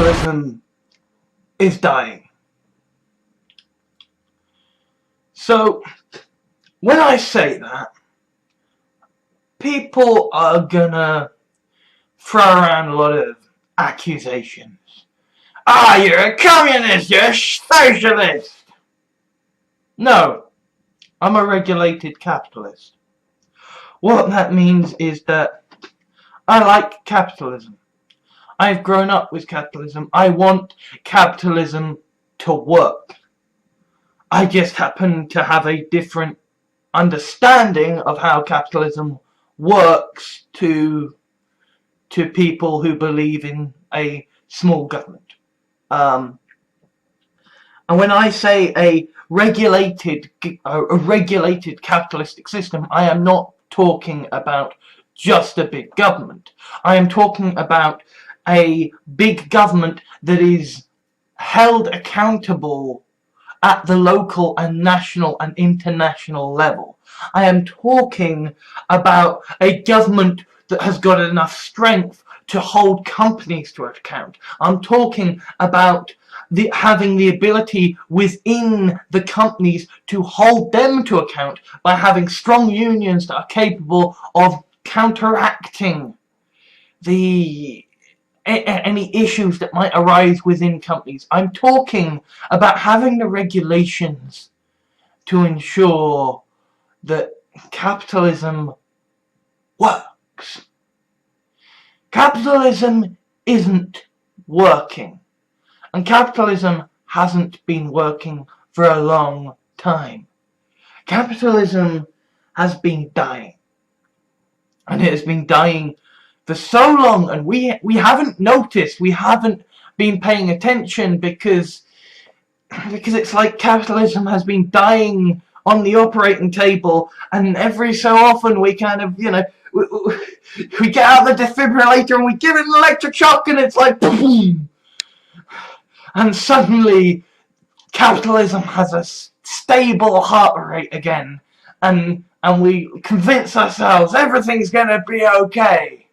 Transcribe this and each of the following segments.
capitalism is dying. So, when I say that, people are gonna throw around a lot of accusations. Ah, you're a communist, you're a socialist! No, I'm a regulated capitalist. What that means is that I like capitalism. I've grown up with capitalism. I want capitalism to work. I just happen to have a different understanding of how capitalism works to people who believe in a small government. And when I say a regulated capitalistic system, I am not talking about just a big government. I am talking about a big government that is held accountable at the local and national and international level. I am talking about a government that has got enough strength to hold companies to account. I'm talking about having the ability within the companies to hold them to account by having strong unions that are capable of counteracting any issues that might arise within companies. I'm talking about having the regulations to ensure that capitalism works. Capitalism isn't working, and capitalism hasn't been working for a long time. Capitalism has been dying, and it has been dying for so long, and we haven't noticed, we haven't been paying attention because it's like capitalism has been dying on the operating table, and every so often we kind of, you know, we get out the defibrillator and we give it an electric shock and it's like boom, and suddenly capitalism has a stable heart rate again, and we convince ourselves everything's gonna be okay.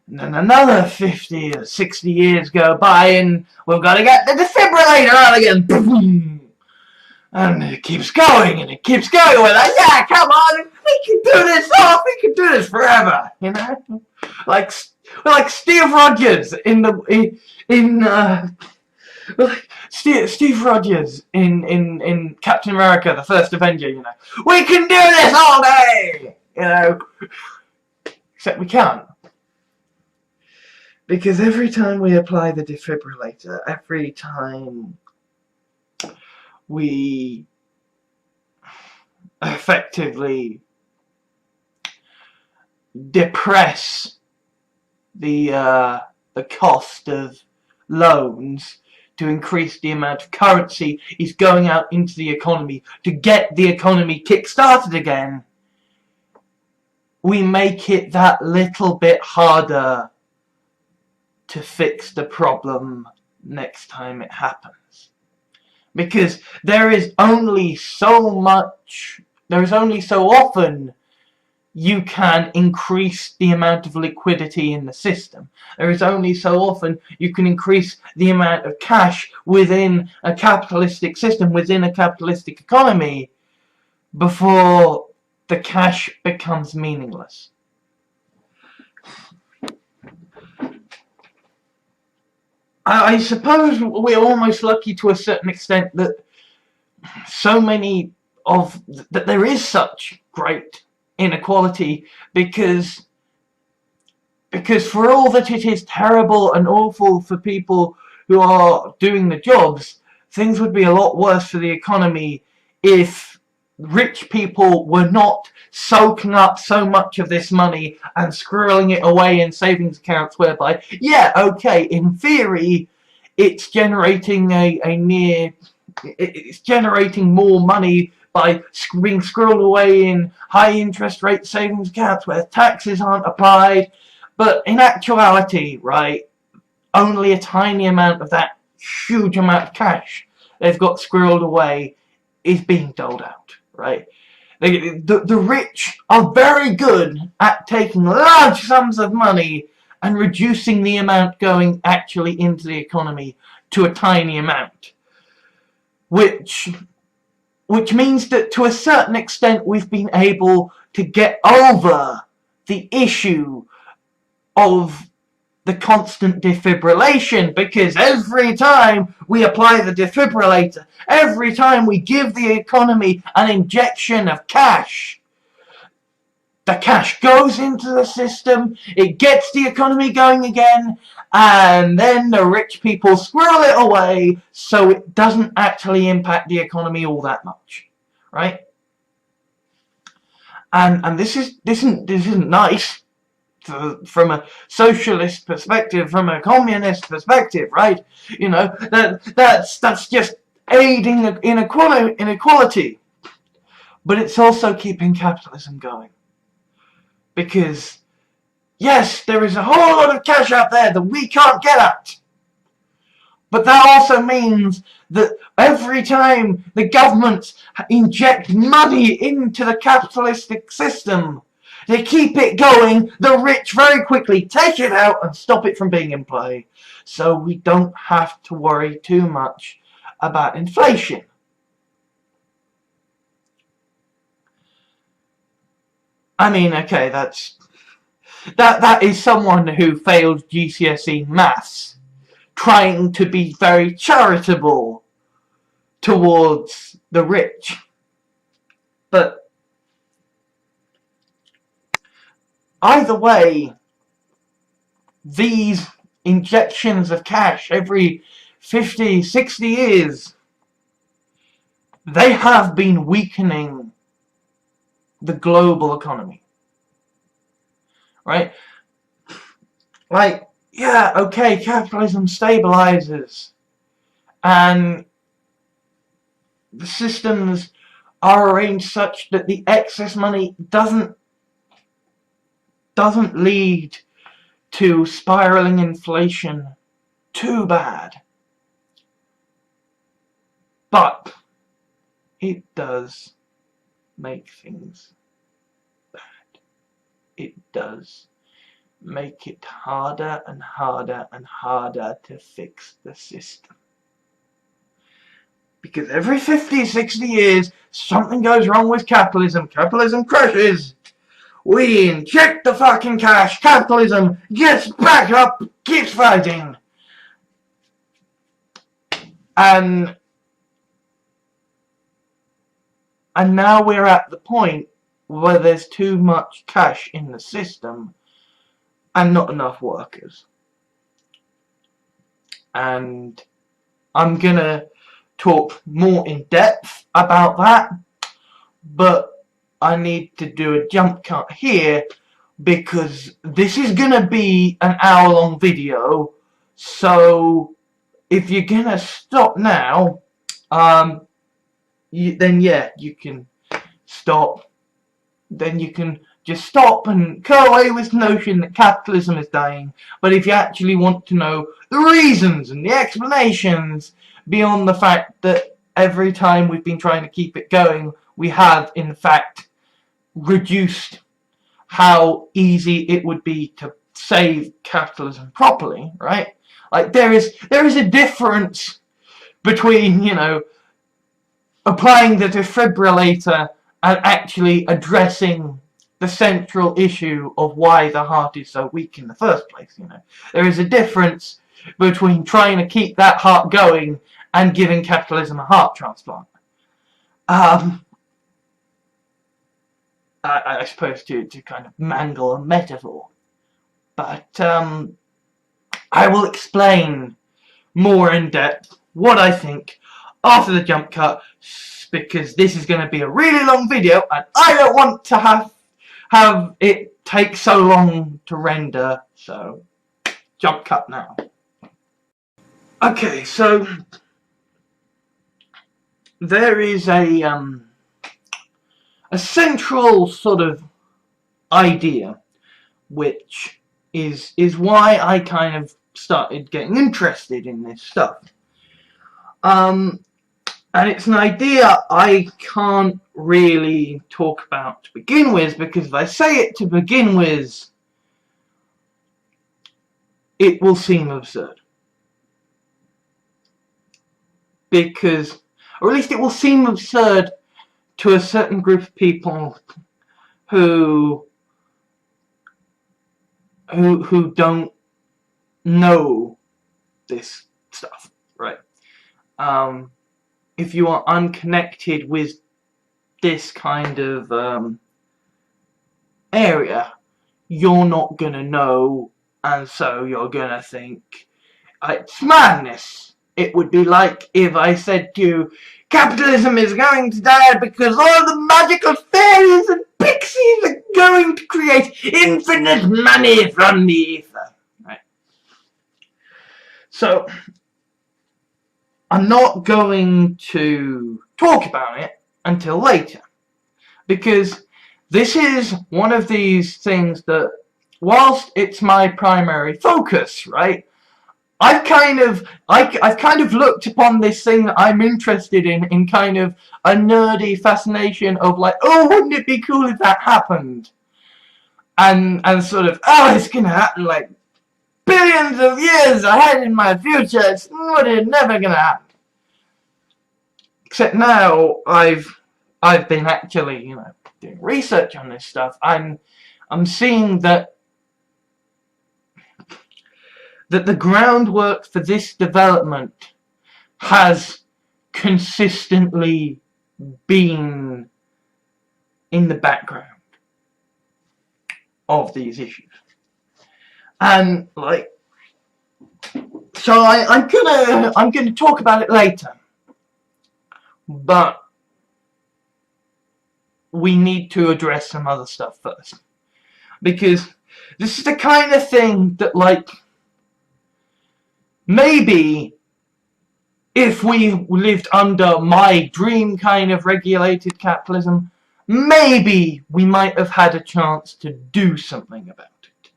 And then another 50 or 60 years go by and we've got to get the defibrillator out again. Boom! And it keeps going and it keeps going. We're like, yeah, come on, we can do this off, we can do this forever, you know? Like Steve Rogers Steve Rogers in Captain America, the First Avenger, you know. We can do this all day, you know. Except we can't. Because every time we apply the defibrillator, every time we effectively depress the cost of loans to increase the amount of currency is going out into the economy to get the economy kick-started again, we make it that little bit harder to fix the problem next time it happens. Because there is only so often you can increase the amount of liquidity in the system. There is only so often you can increase the amount of cash within a capitalistic system, within a capitalistic economy, before the cash becomes meaningless. I suppose we're almost lucky to a certain extent that that there is such great inequality, because for all that it is terrible and awful for people who are doing the jobs, things would be a lot worse for the economy if rich people were not soaking up so much of this money and squirreling it away in savings accounts, whereby, yeah, okay, in theory, it's generating it's generating more money by being squirreled away in high interest rate savings accounts where taxes aren't applied, but in actuality, right, only a tiny amount of that huge amount of cash they've got squirreled away is being doled out. Right, the rich are very good at taking large sums of money and reducing the amount going actually into the economy to a tiny amount, which means that to a certain extent we've been able to get over the issue of the constant defibrillation, because every time we apply the defibrillator, every time we give the economy an injection of cash, the cash goes into the system, it gets the economy going again, and then the rich people squirrel it away so it doesn't actually impact the economy all that much, right? And this isn't nice from a socialist perspective, from a communist perspective, right? You know, that's just aiding inequality, but it's also keeping capitalism going. Because, yes, there is a whole lot of cash out there that we can't get at. But that also means that every time the governments inject money into the capitalistic system, they keep it going, the rich very quickly take it out and stop it from being in play. So we don't have to worry too much about inflation. I mean, okay, that is someone who failed GCSE maths trying to be very charitable towards the rich. But either way, these injections of cash every 50, 60 years, they have been weakening the global economy, right? Like, yeah, okay, capitalism stabilizes and the systems are arranged such that the excess money doesn't lead to spiraling inflation too bad, but it does make things bad. It does make it harder and harder and harder to fix the system. Because every 50, 60 years, something goes wrong with capitalism. Capitalism crashes. We inject the fucking cash. Capitalism gets back up, keeps fighting. And now we're at the point where there's too much cash in the system and not enough workers. And I'm gonna talk more in depth about that, but I need to do a jump cut here because this is gonna be an hour-long video. So if you're gonna stop now, then yeah, you can stop. Then you can just stop and go away with the notion that capitalism is dying. But if you actually want to know the reasons and the explanations beyond the fact that every time we've been trying to keep it going, we have in fact reduced how easy it would be to save capitalism properly, right? Like there is a difference between, you know, applying the defibrillator and actually addressing the central issue of why the heart is so weak in the first place, you know. There is a difference between trying to keep that heart going and giving capitalism a heart transplant. I suppose to kind of mangle a metaphor. But I will explain more in depth what I think after the jump cut, because this is going to be a really long video and I don't want to have it take so long to render. So jump cut now. Okay, so there is a central sort of idea, which is why I kind of started getting interested in this stuff. And it's an idea I can't really talk about to begin with, because if I say it to begin with, it will seem absurd. Because, or at least it will seem absurd to a certain group of people who don't know this stuff, right? If you are unconnected with this kind of area, you're not gonna know, and so you're gonna think it's madness. It would be like if I said to you, capitalism is going to die because all the magical fairies and pixies are going to create infinite money from the ether. Right? So, I'm not going to talk about it until later, because this is one of these things that, whilst it's my primary focus, right, I've kind of looked upon this thing that I'm interested in kind of a nerdy fascination of like, oh, wouldn't it be cool if that happened? And sort of, oh, it's gonna happen like billions of years ahead in my future. It's never gonna happen. Except now I've been actually, doing research on this stuff. I'm seeing that the groundwork for this development has consistently been in the background of these issues. And like, so I'm gonna talk about it later, but we need to address some other stuff first, because this is the kind of thing that, like, maybe if we lived under my dream kind of regulated capitalism, maybe we might have had a chance to do something about it.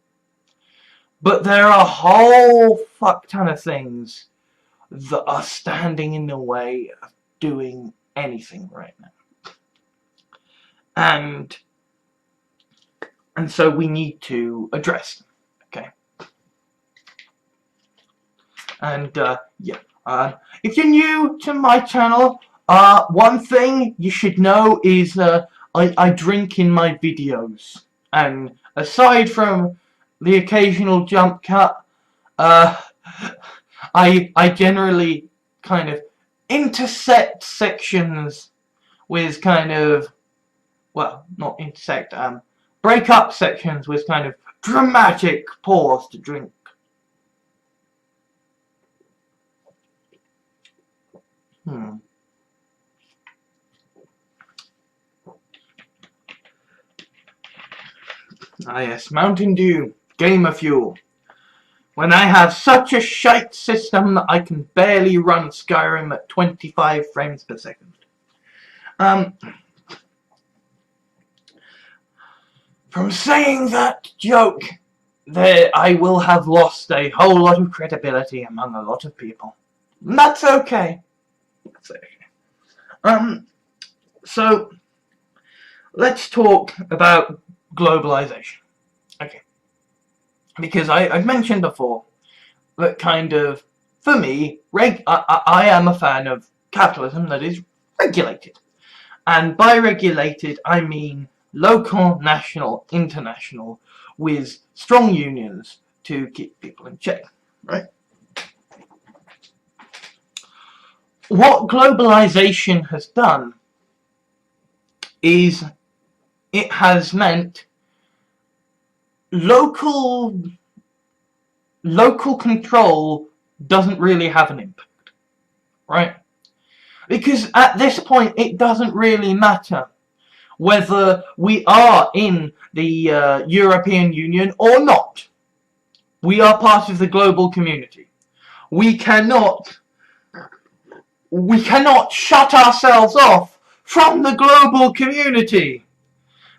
But there are a whole fuck ton of things that are standing in the way of doing anything right now. And so we need to address them, okay? And if you're new to my channel, one thing you should know is I drink in my videos, and aside from the occasional jump cut, I generally kind of intersect sections with kind of, well, not intersect, break up sections with kind of dramatic pause to drink. Ah yes, Mountain Dew, gamer fuel. When I have such a shite system that I can barely run Skyrim at 25 frames per second. From saying that joke, I will have lost a whole lot of credibility among a lot of people. And that's okay. That's okay. So, let's talk about globalization. Okay. Because I've mentioned before that kind of, for me, I am a fan of capitalism that is regulated. And by regulated, I mean local, national, international, with strong unions to keep people in check, right? What globalization has done is it has meant local control doesn't really have an impact, right? Because at this point it doesn't really matter whether we are in the European Union or not. We are part of the global community. We cannot shut ourselves off from the global community,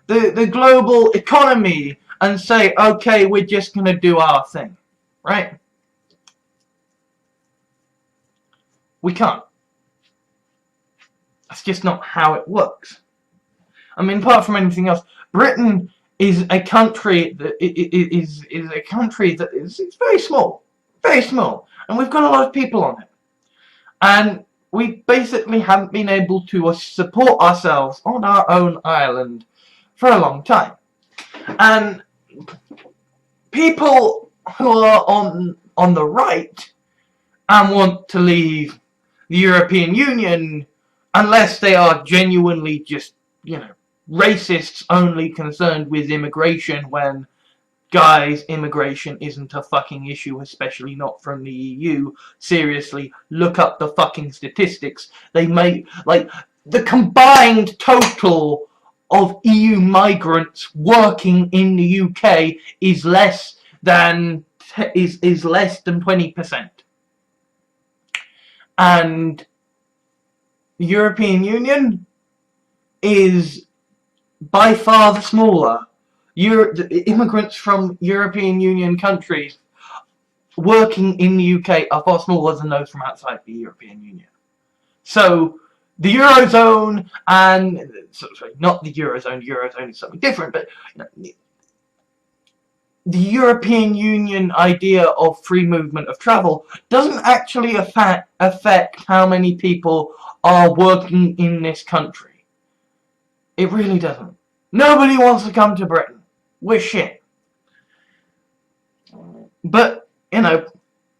the global economy, and say, okay, we're just going to do our thing, right? We can't. That's just not how it works. I mean, apart from anything else, Britain is a country that is a country that is very small, and we've got a lot of people on it, and we basically haven't been able to support ourselves on our own island for a long time. And people who are on the right and want to leave the European Union, unless they are genuinely just, racists only concerned with immigration, when, guys, immigration isn't a fucking issue, especially not from the EU. Seriously, look up the fucking statistics. They make, the combined total of EU migrants working in the UK is less than 20%. And the European Union is by far the smaller. The immigrants from European Union countries working in the UK are far smaller than those from outside the European Union. So the Eurozone and, sorry, not the Eurozone is something different, but the European Union idea of free movement of travel doesn't actually affect how many people are working in this country. It really doesn't. Nobody wants to come to Britain. We're shit. But,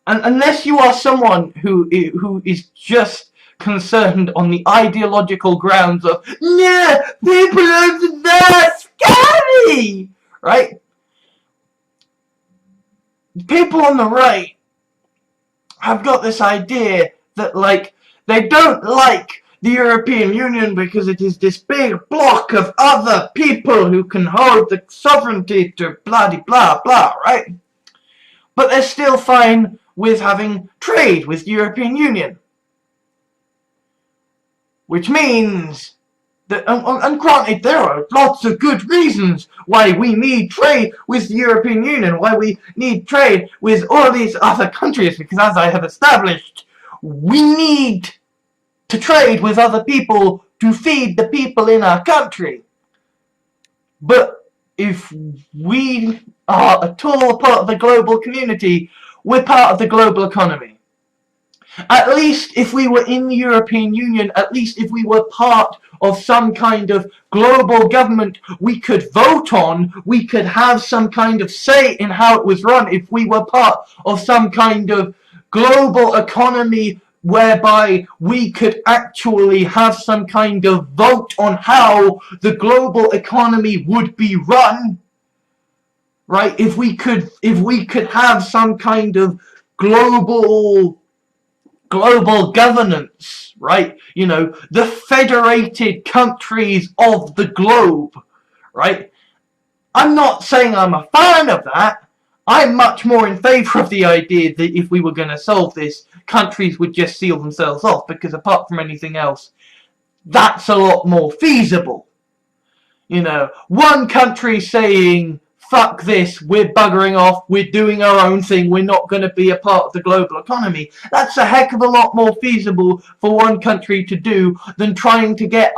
unless you are someone who is just concerned on the ideological grounds of, yeah, people are that scary, right? People on the right have got this idea that, they don't like the European Union because it is this big block of other people who can hold the sovereignty to blah blah blah, right? But they're still fine with having trade with the European Union. Which means that, and granted, there are lots of good reasons why we need trade with the European Union, why we need trade with all these other countries, because as I have established, we need to trade with other people to feed the people in our country. But if we are at all part of the global community, we're part of the global economy. At least if we were in the European Union, at least if we were part of some kind of global government we could vote on, we could have some kind of say in how it was run, if we were part of some kind of global economy whereby we could actually have some kind of vote on how the global economy would be run, right? If we could have some kind of global governance, right? The federated countries of the globe, right? I'm not saying I'm a fan of that. I'm much more in favour of the idea that if we were going to solve this, countries would just seal themselves off, because apart from anything else, that's a lot more feasible. One country saying, fuck this, we're buggering off, we're doing our own thing, we're not going to be a part of the global economy. That's a heck of a lot more feasible for one country to do than trying to get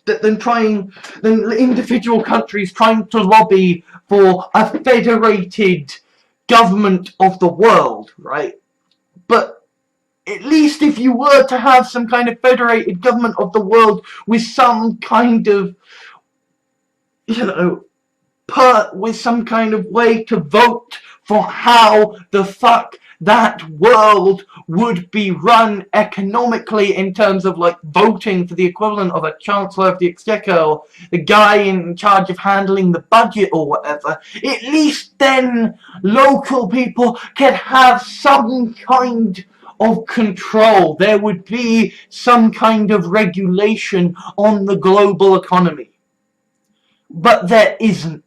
than individual countries trying to lobby for a federated government of the world, right? But at least if you were to have some kind of federated government of the world with some kind of, with some kind of way to vote for how the fuck that world would be run economically, in terms of voting for the equivalent of a Chancellor of the Exchequer, or the guy in charge of handling the budget or whatever, at least then local people could have some kind of control. There would be some kind of regulation on the global economy. But there isn't.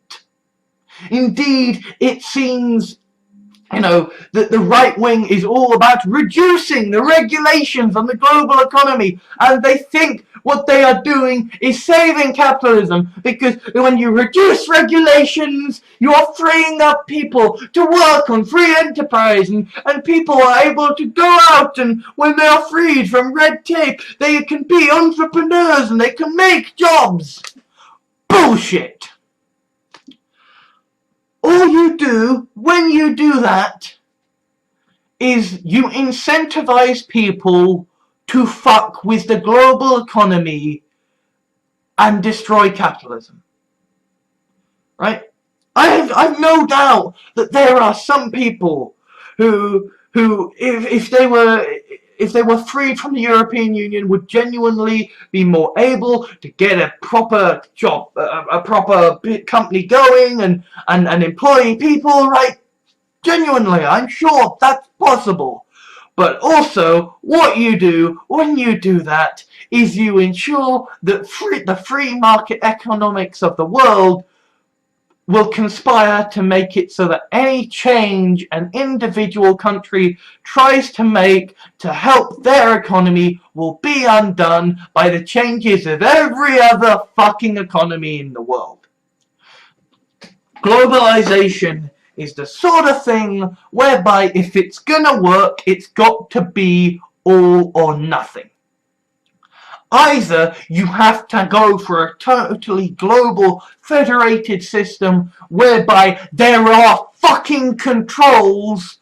Indeed, it seems that the right wing is all about reducing the regulations on the global economy, and they think what they are doing is saving capitalism, because when you reduce regulations, you are freeing up people to work on free enterprise, and people are able to go out, and when they are freed from red tape, they can be entrepreneurs and they can make jobs. Bullshit. all you do when you do that is you incentivize people to fuck with the global economy and destroy capitalism. Right? I've no doubt that there are some people who if they were freed from the European Union would genuinely be more able to get a proper job, a proper company going and employing people, right? Genuinely, I'm sure that's possible. But also, what you do when you do that is you ensure that the free market economics of the world will conspire to make it so that any change an individual country tries to make to help their economy will be undone by the changes of every other fucking economy in the world. Globalization is the sort of thing whereby if it's gonna work, it's got to be all or nothing. Either you have to go for a totally global federated system whereby there are fucking controls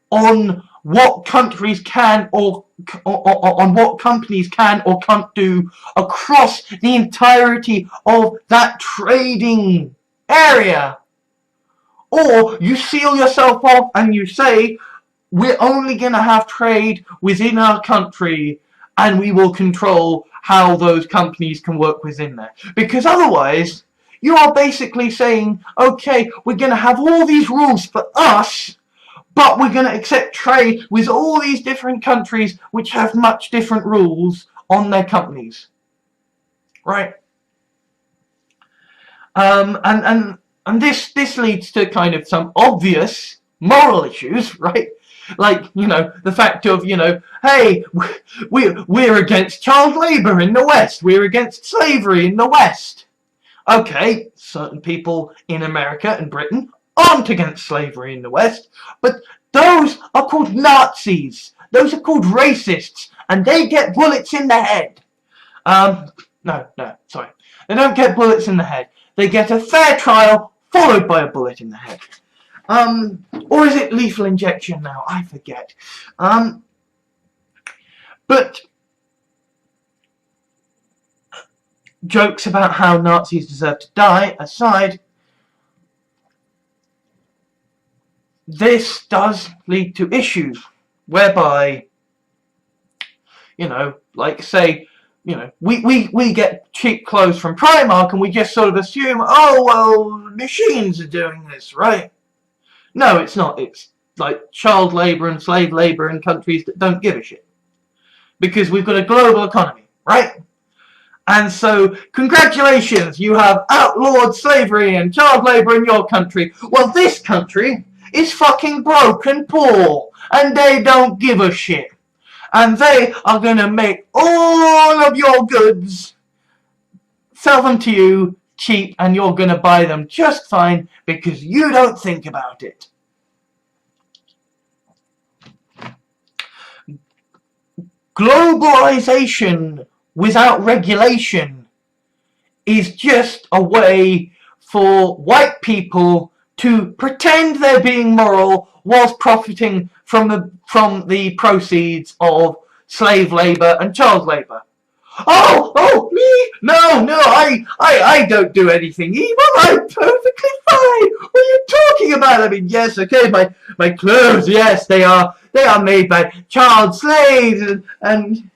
on what countries can or on what companies can or can't do across the entirety of that trading area. Or you seal yourself off and you say, we're only going to have trade within our country and we will control how those companies can work within there. Because otherwise, you are basically saying, okay, we're going to have all these rules for us, but we're going to accept trade with all these different countries which have much different rules on their companies. Right? And this leads to kind of some obvious moral issues, right? Like, you know, the fact of, you know, hey, we're against child labor in the West. We're against slavery in the West. Okay, certain people in America and Britain aren't against slavery in the West, but those are called Nazis. Those are called racists, and they get bullets in the head. No, sorry. They don't get bullets in the head. They get a fair trial followed by a bullet in the head. Or is it lethal injection now? I forget. But jokes about how Nazis deserve to die aside, this does lead to issues whereby, you know, like say, you know, we get cheap clothes from Primark and we just sort of assume, oh, well, machines are doing this, right? No, it's not. It's like child labour and slave labour in countries that don't give a shit. Because we've got a global economy, right? And so, congratulations, you have outlawed slavery and child labour in your country. Well, this country is fucking broke and poor, and they don't give a shit. And they are going to make all of your goods, sell them to you cheap, and you're going to buy them just fine because you don't think about it. Globalization without regulation is just a way for white people to pretend they're being moral whilst profiting from the proceeds of slave labor and child labor. Oh, me? No, I don't do anything evil. I'm perfectly fine. What are you talking about? I mean, yes, okay, my clothes, yes, they are made by child slaves and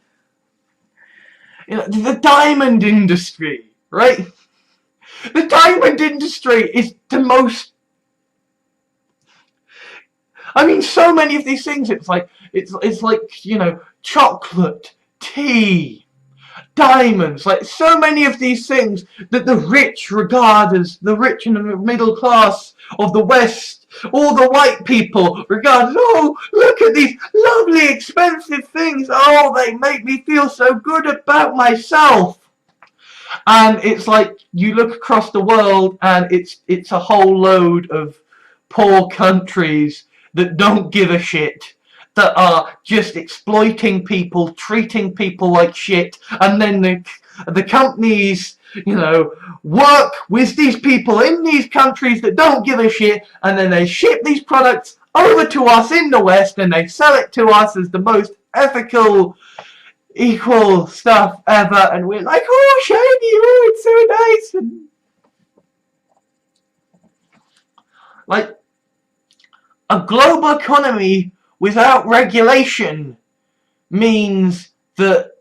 you know, the diamond industry, right? The diamond industry is the most. I mean, so many of these things. It's like you know, chocolate, tea, diamonds, like so many of these things that the rich regard as the rich and the middle class of the West, or the white people regard, oh, look at these lovely expensive things, oh, they make me feel so good about myself. And it's like you look across the world and it's a whole load of poor countries that don't give a shit, that are just exploiting people, treating people like shit, and then the companies, you know, work with these people in these countries that don't give a shit, and then they ship these products over to us in the West, and they sell it to us as the most ethical, equal stuff ever, and we're like, oh, shiny, oh, it's so nice. And like, a global economy without regulation means that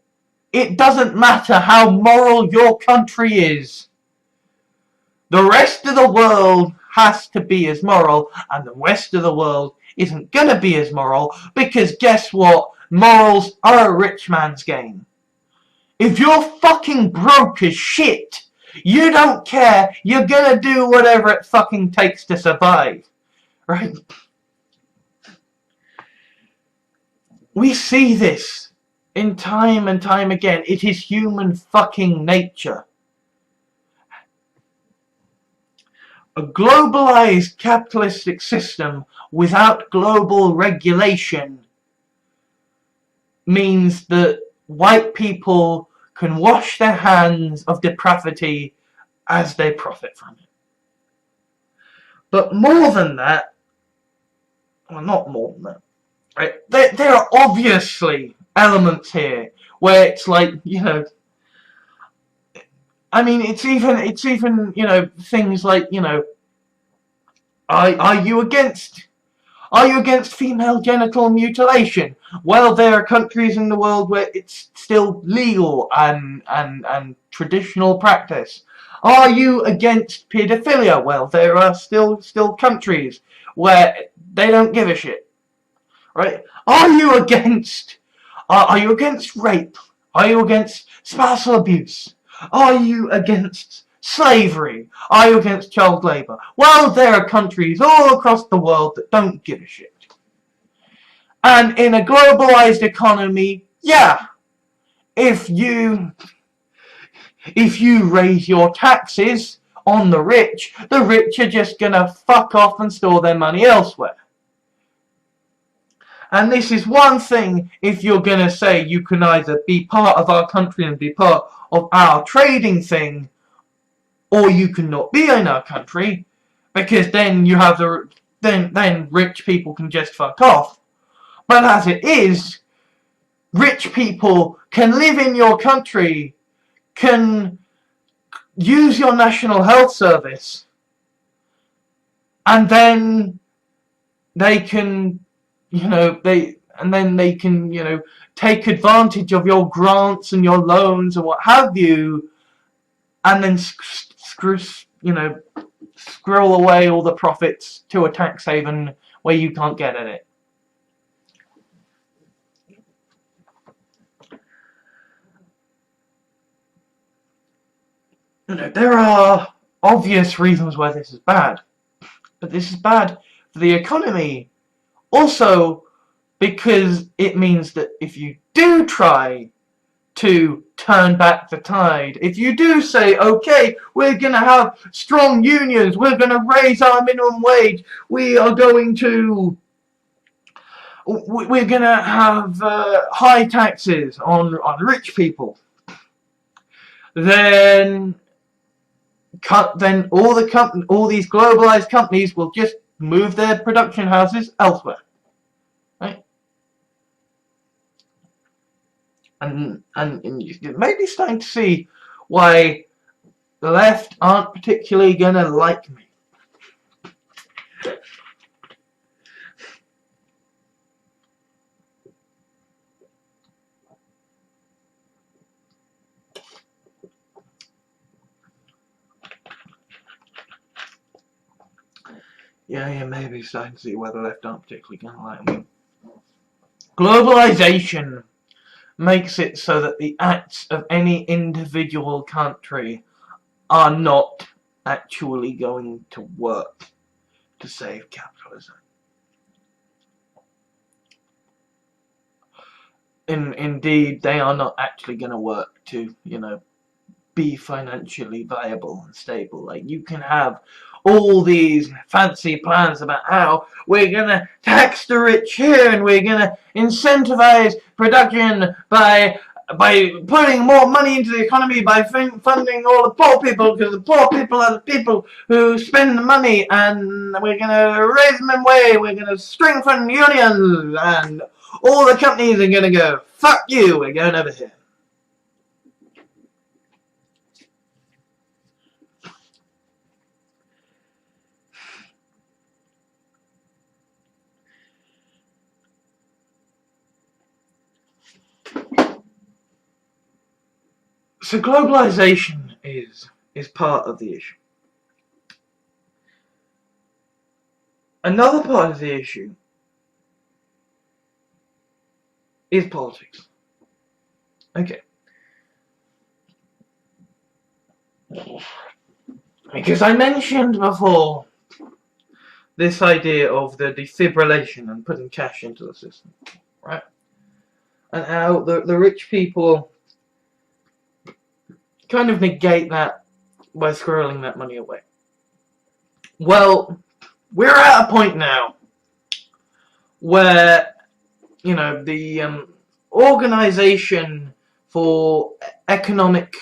it doesn't matter how moral your country is. The rest of the world has to be as moral, and the rest of the world isn't going to be as moral, because guess what? Morals are a rich man's game. If you're fucking broke as shit, you don't care, you're going to do whatever it fucking takes to survive. Right? We see this in time and time again. It is human fucking nature. A globalized capitalistic system without global regulation means that white people can wash their hands of depravity as they profit from it. But more than that, well, not more than that, right? There are obviously elements here where it's like, you know, I mean, it's even, you know, things like, you know, are you against female genital mutilation? Well, there are countries in the world where it's still legal and traditional practice. Are you against pedophilia? Well, there are still countries where they don't give a shit. Right? Are you against rape? Are you against spousal abuse? Are you against slavery? Are you against child labor? Well, there are countries all across the world that don't give a shit. And in a globalized economy, yeah, if you raise your taxes on the rich are just gonna fuck off and store their money elsewhere. And this is one thing, if you're going to say you can either be part of our country and be part of our trading thing, or you cannot be in our country, because then you have then rich people can just fuck off. But as it is, rich people can live in your country, can use your national health service, and then they can, you know, they can, you know, take advantage of your grants and your loans and what have you, and then squirrel away all the profits to a tax haven where you can't get at it. You know, there are obvious reasons why this is bad, but this is bad for the economy. Also, because it means that if you do try to turn back the tide, if you do say, okay, we're going to have strong unions, we're going to raise our minimum wage, we're going to have high taxes on rich people, then all these globalized companies will just move their production houses elsewhere, right? And you may be starting to see why the left aren't particularly gonna like me. Yeah, maybe starting to see why the left aren't particularly gonna like me. Globalization makes it so that the acts of any individual country are not actually going to work to save capitalism. Indeed, they are not actually going to work to, you know, be financially viable and stable. Like, you can have all these fancy plans about how we're going to tax the rich here and we're going to incentivize production by by putting more money into the economy, by funding all the poor people, because the poor people are the people who spend the money, and we're going to raise them away, we're going to strengthen unions, and all the companies are going to go, fuck you, we're going over here. So globalization is part of the issue. Another part of the issue is politics. Okay. Because I mentioned before this idea of the defibrillation and putting cash into the system, right? And how the rich people kind of negate that by squirreling that money away. Well, we're at a point now where, you know, the Organization for Economic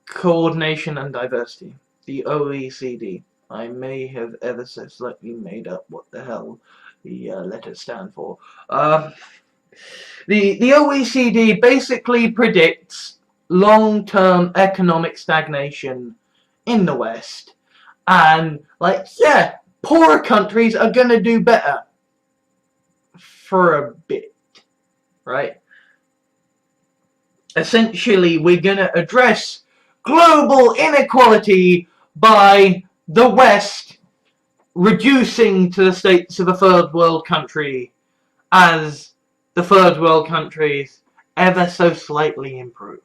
Coordination and Diversity, the OECD, I may have ever so slightly made up what the hell the letters stand for. The OECD basically predicts long-term economic stagnation in the West, and like, yeah, poorer countries are gonna do better for a bit, right? Essentially, we're gonna address global inequality by the West reducing to the states of a third world country as the third world countries ever so slightly improve.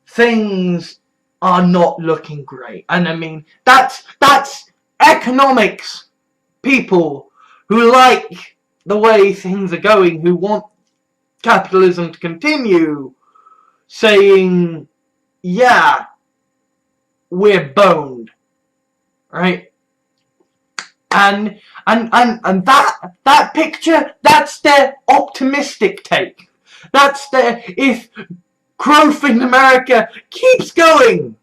Things are not looking great, and I mean that's economics people who like the way things are going, who want capitalism to continue, saying, yeah, we're boned, right? And that picture, that's their optimistic take. That's their, if growth in America keeps going,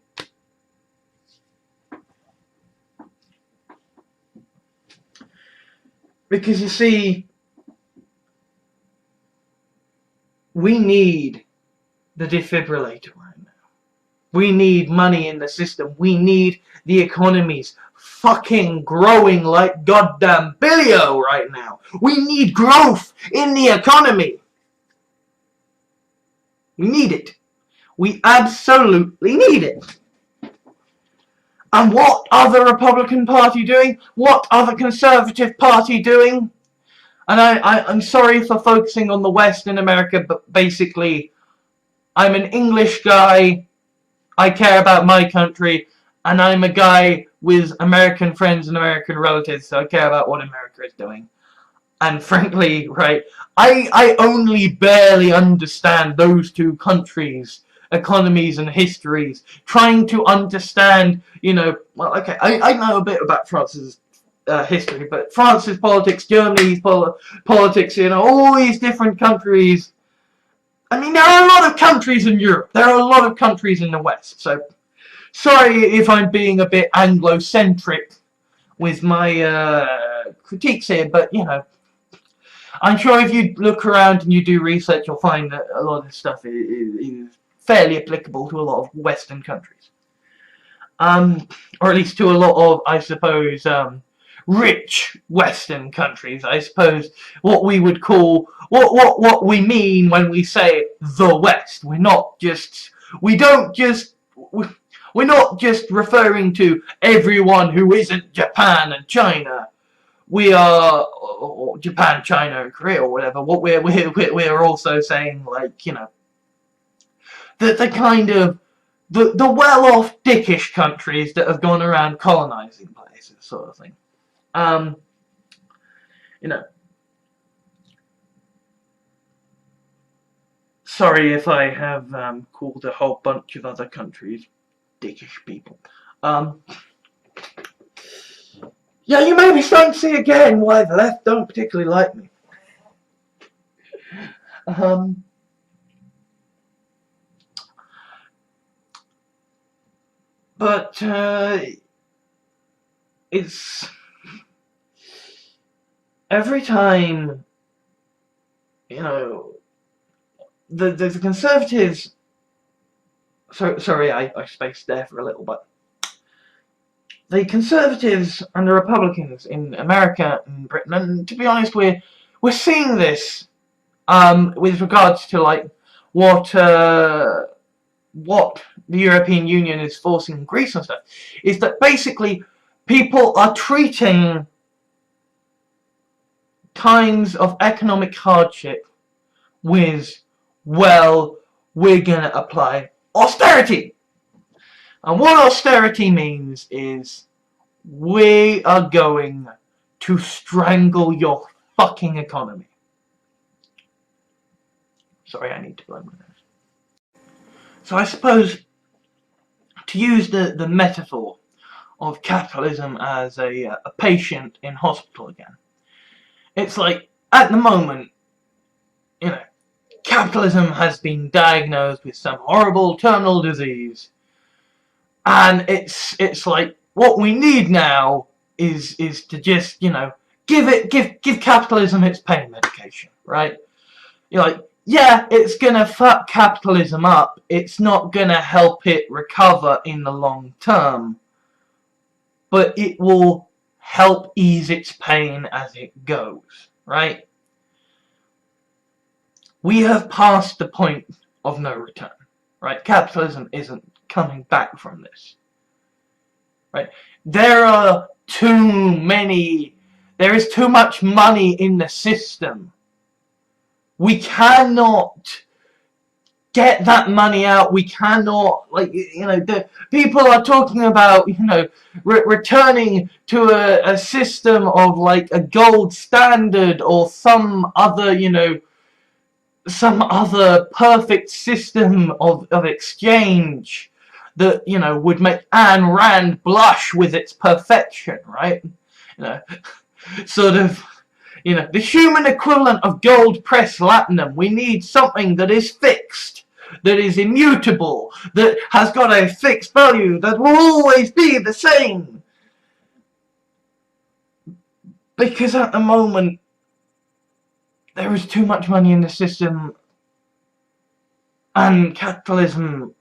because you see, we need the defibrillator right now. We need money in the system. We need the economies fucking growing like goddamn Billio right now. We need growth in the economy. We need it. We absolutely need it. And what are the Republican Party doing? What are the Conservative Party doing? And I'm sorry for focusing on the West in America, but basically, I'm an English guy, I care about my country, and I'm a guy with American friends and American relatives, so I care about what America is doing. And frankly, right, I only barely understand those two countries' economies and histories. Trying to understand, you know, well, okay, I know a bit about France's history, but France's politics, Germany's politics, you know, all these different countries. I mean, there are a lot of countries in Europe. There are a lot of countries in the West. So, sorry if I'm being a bit Anglo-centric with my critiques here, but, you know, I'm sure if you look around and you do research, you'll find that a lot of this stuff is fairly applicable to a lot of Western countries. Or at least to a lot of, I suppose, rich Western countries. I suppose what we would call, what we mean when we say the West. We're not just referring to everyone who isn't Japan and China. We are, or Japan, China, and Korea, or whatever. What we're also saying, like, you know, the kind of the well-off dickish countries that have gone around colonizing places, sort of thing. You know, sorry if I have called a whole bunch of other countries dickish people. Yeah, you may be starting to see again why the left don't particularly like me. But it's every time, you know, the Conservatives. Sorry, I spaced there for a little bit. The Conservatives and the Republicans in America and Britain, and to be honest, we're seeing this with regards to like what the European Union is forcing Greece and stuff, is that basically people are treating times of economic hardship with, well, we're gonna apply austerity. And what austerity means is we are going to strangle your fucking economy. Sorry, I need to blow my nose. So I suppose, to use the metaphor of capitalism as a patient in hospital again, it's like, at the moment, you know, capitalism has been diagnosed with some horrible terminal disease, and it's like, what we need now is to just, you know, give capitalism its pain medication, right? You're like, yeah, it's gonna fuck capitalism up, it's not gonna help it recover in the long term, but it will help ease its pain as it goes, right? We have passed the point of no return, right? Capitalism isn't coming back from this, right? There is too much money in the system. We cannot get that money out. We cannot, like, you know, the people are talking about, you know, returning to a system of like a gold standard or some other, you know, some other perfect system of exchange that, you know, would make Ayn Rand blush with its perfection, right? You know, sort of, you know, the human equivalent of gold pressed platinum. We need something that is fixed, that is immutable, that has got a fixed value, that will always be the same. Because at the moment, there is too much money in the system, and capitalism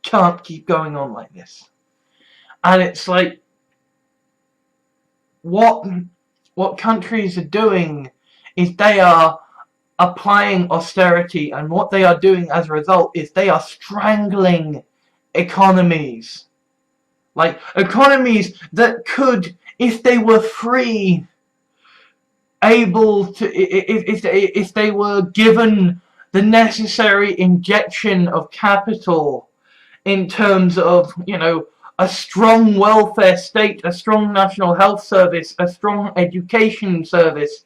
can't keep going on like this. And it's like, what countries are doing is they are applying austerity, and what they are doing as a result is they are strangling economies. Like, economies that could, if they were free, able to, if they were given the necessary injection of capital in terms of, you know, a strong welfare state, a strong national health service, a strong education service,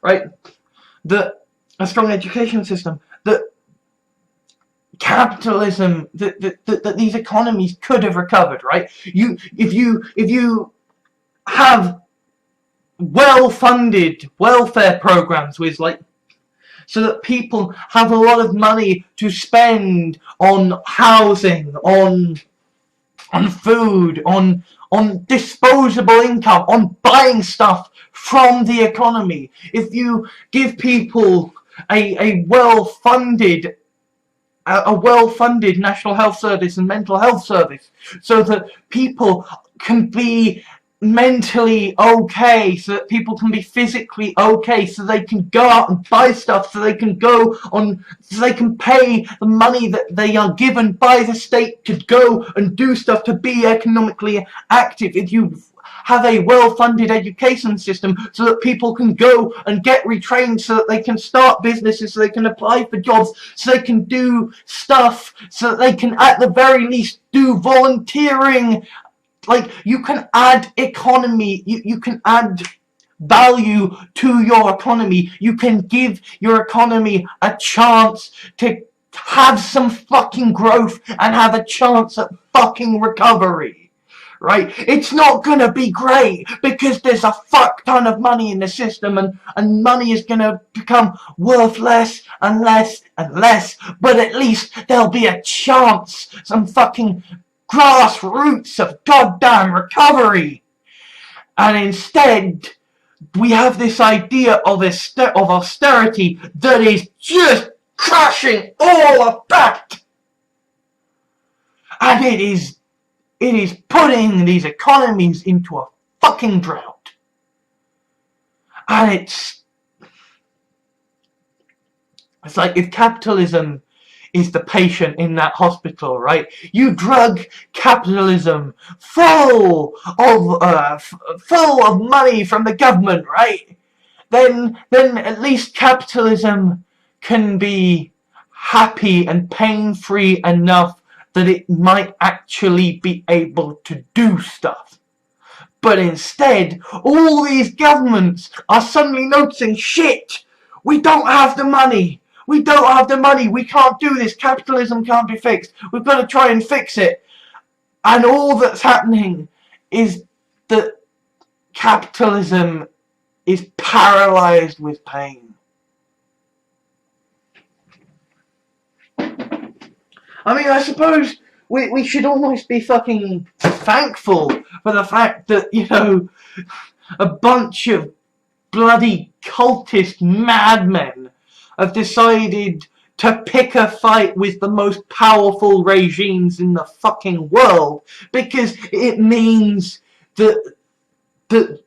right? A strong education system, that capitalism, that these economies could have recovered, right? If you have well-funded welfare programs with, like, so that people have a lot of money to spend on housing, on food, on disposable income, on buying stuff from the economy. If you give people a well-funded national health service and mental health service, so that people can be mentally okay, so that people can be physically okay, so they can go out and buy stuff, so they can pay the money that they are given by the state to go and do stuff, to be economically active. If you have a well-funded education system, so that people can go and get retrained, so that they can start businesses, so they can apply for jobs, so they can do stuff, so that they can at the very least do volunteering. Like, you can add economy, you can add value to your economy. You can give your economy a chance to have some fucking growth and have a chance at fucking recovery, right? It's not gonna be great because there's a fuck ton of money in the system, and money is gonna become worth less and less and less, but at least there'll be a chance, some fucking grassroots of goddamn recovery. And instead, we have this idea of austerity that is just crushing all of that. And it is putting these economies into a fucking drought. And it's like if capitalism is the patient in that hospital, right? You drug capitalism full of money from the government, right? Then at least capitalism can be happy and pain-free enough that it might actually be able to do stuff. But instead, all these governments are suddenly noticing, shit, we don't have the money. We don't have the money. We can't do this. Capitalism can't be fixed. We've got to try and fix it. And all that's happening is that capitalism is paralyzed with pain. I mean, I suppose we should almost be fucking thankful for the fact that, you know, a bunch of bloody cultist madmen have decided to pick a fight with the most powerful regimes in the fucking world, because it means that the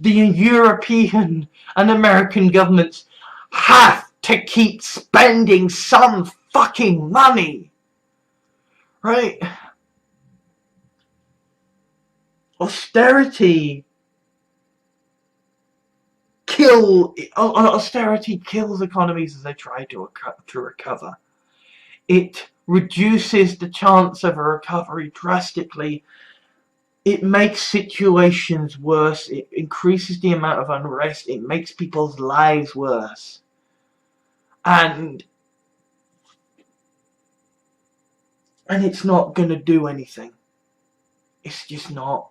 European and American governments have to keep spending some fucking money. Right? Austerity kills economies as they try to recover. It reduces the chance of a recovery drastically. It makes situations worse. It increases the amount of unrest. It makes people's lives worse. And it's not going to do anything. It's just not.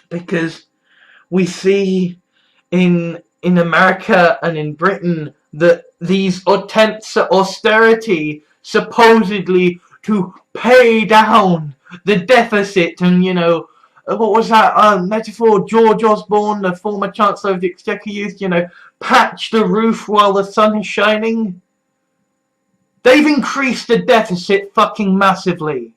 Because we see in America and in Britain that these attempts at austerity supposedly to pay down the deficit, and, you know, what was that metaphor George Osborne, the former Chancellor of the Exchequer, used, you know, patch the roof while the sun is shining. They've increased the deficit fucking massively.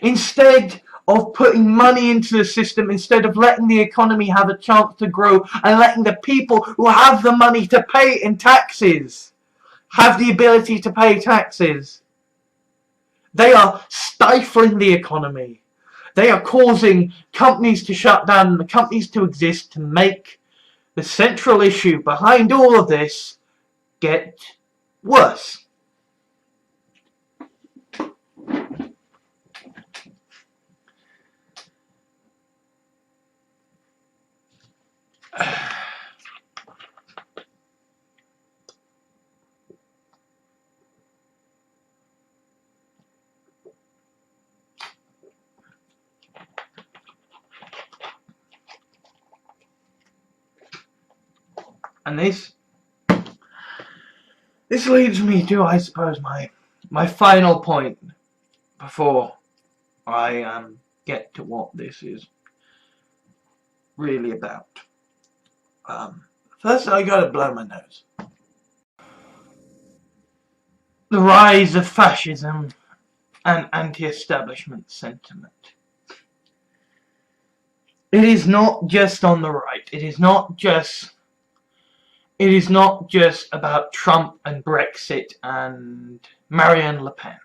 Instead of putting money into the system, instead of letting the economy have a chance to grow and letting the people who have the money to pay in taxes have the ability to pay taxes, they are stifling the economy. They are causing companies to shut down, the companies to exist, to make the central issue behind all of this get worse. And this leads me to, I suppose, my final point before I get to what this is really about. First, I gotta blow my nose. The rise of fascism and anti-establishment sentiment. It is not just on the right. It is not just about Trump and Brexit and Marine Le Pen.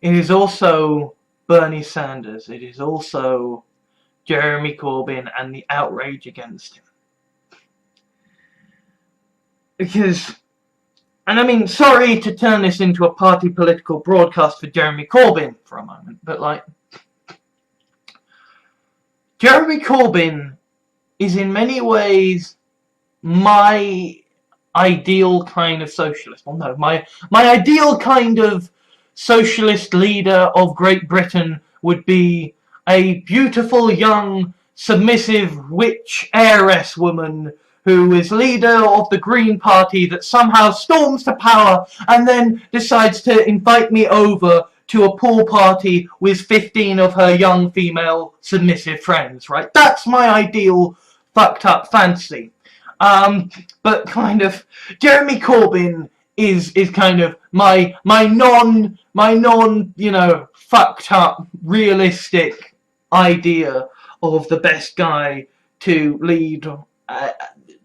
It is also Bernie Sanders. It is also Jeremy Corbyn and the outrage against him. Because, and I mean, sorry to turn this into a party political broadcast for Jeremy Corbyn for a moment, but like, Jeremy Corbyn is in many ways my ideal kind of socialist. Well, no, my ideal kind of socialist leader of Great Britain would be a beautiful young submissive witch heiress woman who is leader of the Green Party that somehow storms to power and then decides to invite me over to a pool party with 15 of her young female submissive friends, right? That's my ideal fucked up fantasy. But kind of Jeremy Corbyn is kind of my non fucked up realistic idea of the best guy to lead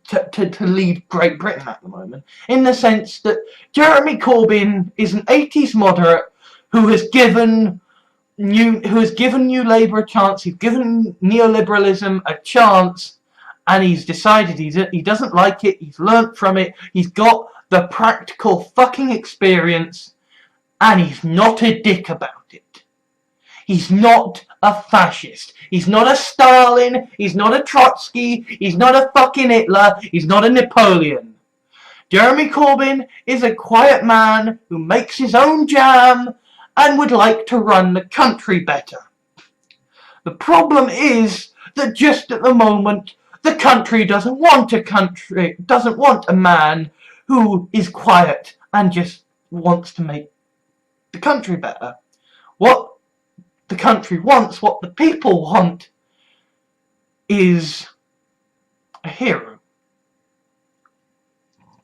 to lead Great Britain at the moment, in the sense that Jeremy Corbyn is an 80s moderate who has given New Labour a chance. He's given neoliberalism a chance, and he's decided he doesn't like it. He's learnt from it. He's got the practical fucking experience, and he's not a dick about it. He's not a fascist. He's not a Stalin. He's not a Trotsky. He's not a fucking Hitler. He's not a Napoleon. Jeremy Corbyn is a quiet man who makes his own jam and would like to run the country better. The problem is that just at the moment, the country doesn't want a man who is quiet and just wants to make the country better. What the country wants, what the people want, is a hero.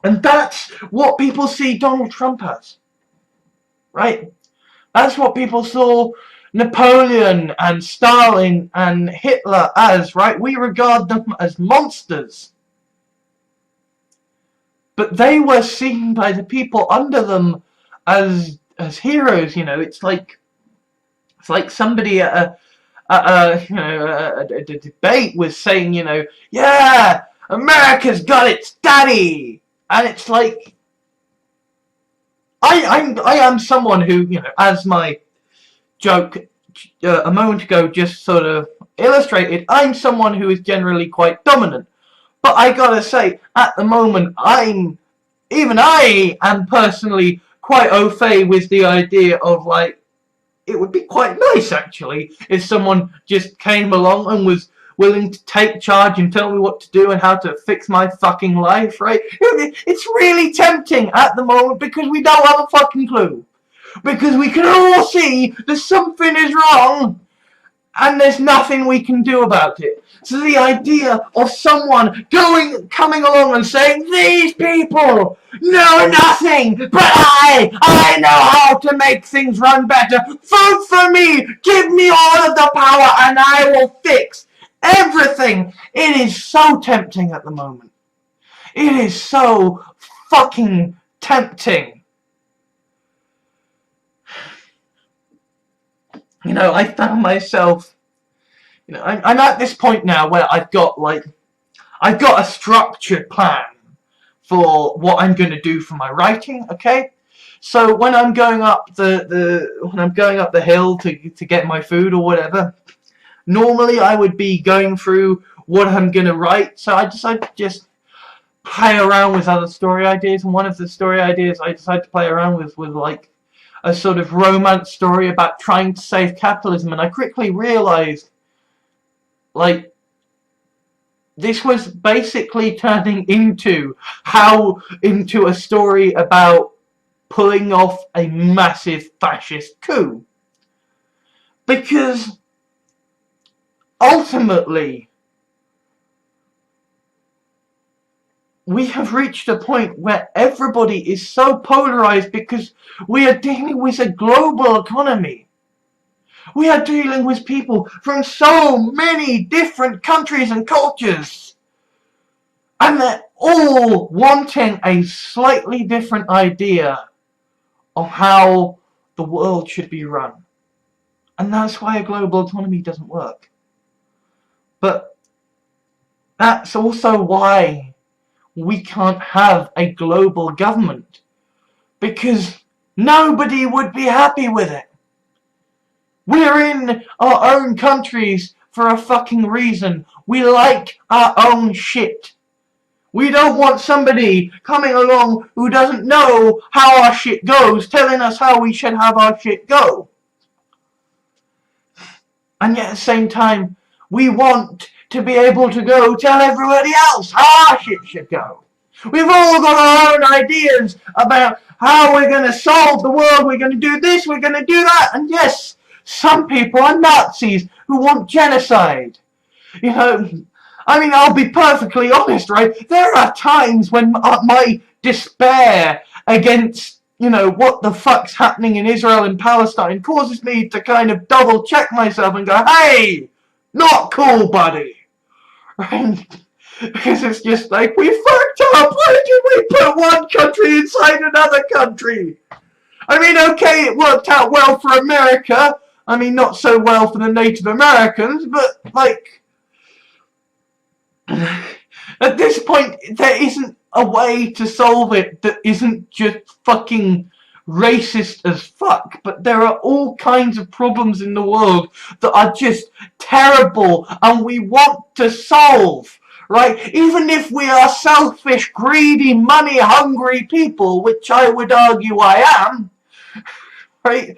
And that's what people see Donald Trump as, right? That's what people saw Napoleon and Stalin and Hitler as, right? We regard them as monsters. But they were seen by the people under them as heroes. It's like somebody at a debate was saying, yeah, America's got its daddy, and it's like I am someone who, as my joke a moment ago just sort of illustrated, I'm someone who is generally quite dominant. But I gotta say, at the moment, I am personally quite au fait with the idea of, like, it would be quite nice, actually, if someone just came along and was willing to take charge and tell me what to do and how to fix my fucking life, right? It's really tempting at the moment because we don't have a fucking clue. Because we can all see that something is wrong and there's nothing we can do about it. So the idea of someone coming along and saying, these people know nothing, but I know how to make things run better. Vote for me, give me all of the power, and I will fix everything. It is so tempting at the moment. It is so fucking tempting. I found myself, I'm at this point now where I've got a structured plan for what I'm going to do for my writing, okay? So when I'm going up the hill to get my food or whatever, normally I would be going through what I'm going to write, so I decided to just play around with other story ideas, and one of the story ideas I decided to play around with was like a sort of romance story about trying to save capitalism, and I quickly realized, like, this was basically turning into a story about pulling off a massive fascist coup. Because ultimately, we have reached a point where everybody is so polarized because we are dealing with a global economy. We are dealing with people from so many different countries and cultures. And they're all wanting a slightly different idea of how the world should be run. And that's why a global economy doesn't work. But that's also why we can't have a global government, because nobody would be happy with it. We're in our own countries for a fucking reason. We like our own shit. We don't want somebody coming along who doesn't know how our shit goes, telling us how we should have our shit go. And yet at the same time, we want to be able to go tell everybody else how our shit should go. We've all got our own ideas about how we're going to solve the world, we're going to do this, we're going to do that. And yes, some people are Nazis who want genocide. You know, I mean, I'll be perfectly honest, right? There are times when my despair against, you know, what the fuck's happening in Israel and Palestine causes me to kind of double check myself and go, hey, not cool, buddy. Right? Because it's just like, we fucked up. Why did we put one country inside another country? I mean, okay, it worked out well for America. I mean, not so well for the Native Americans, but, like, at this point, there isn't a way to solve it that isn't just fucking racist as fuck, but there are all kinds of problems in the world that are just terrible and we want to solve, right? Even if we are selfish, greedy, money-hungry people, which I would argue I am, right?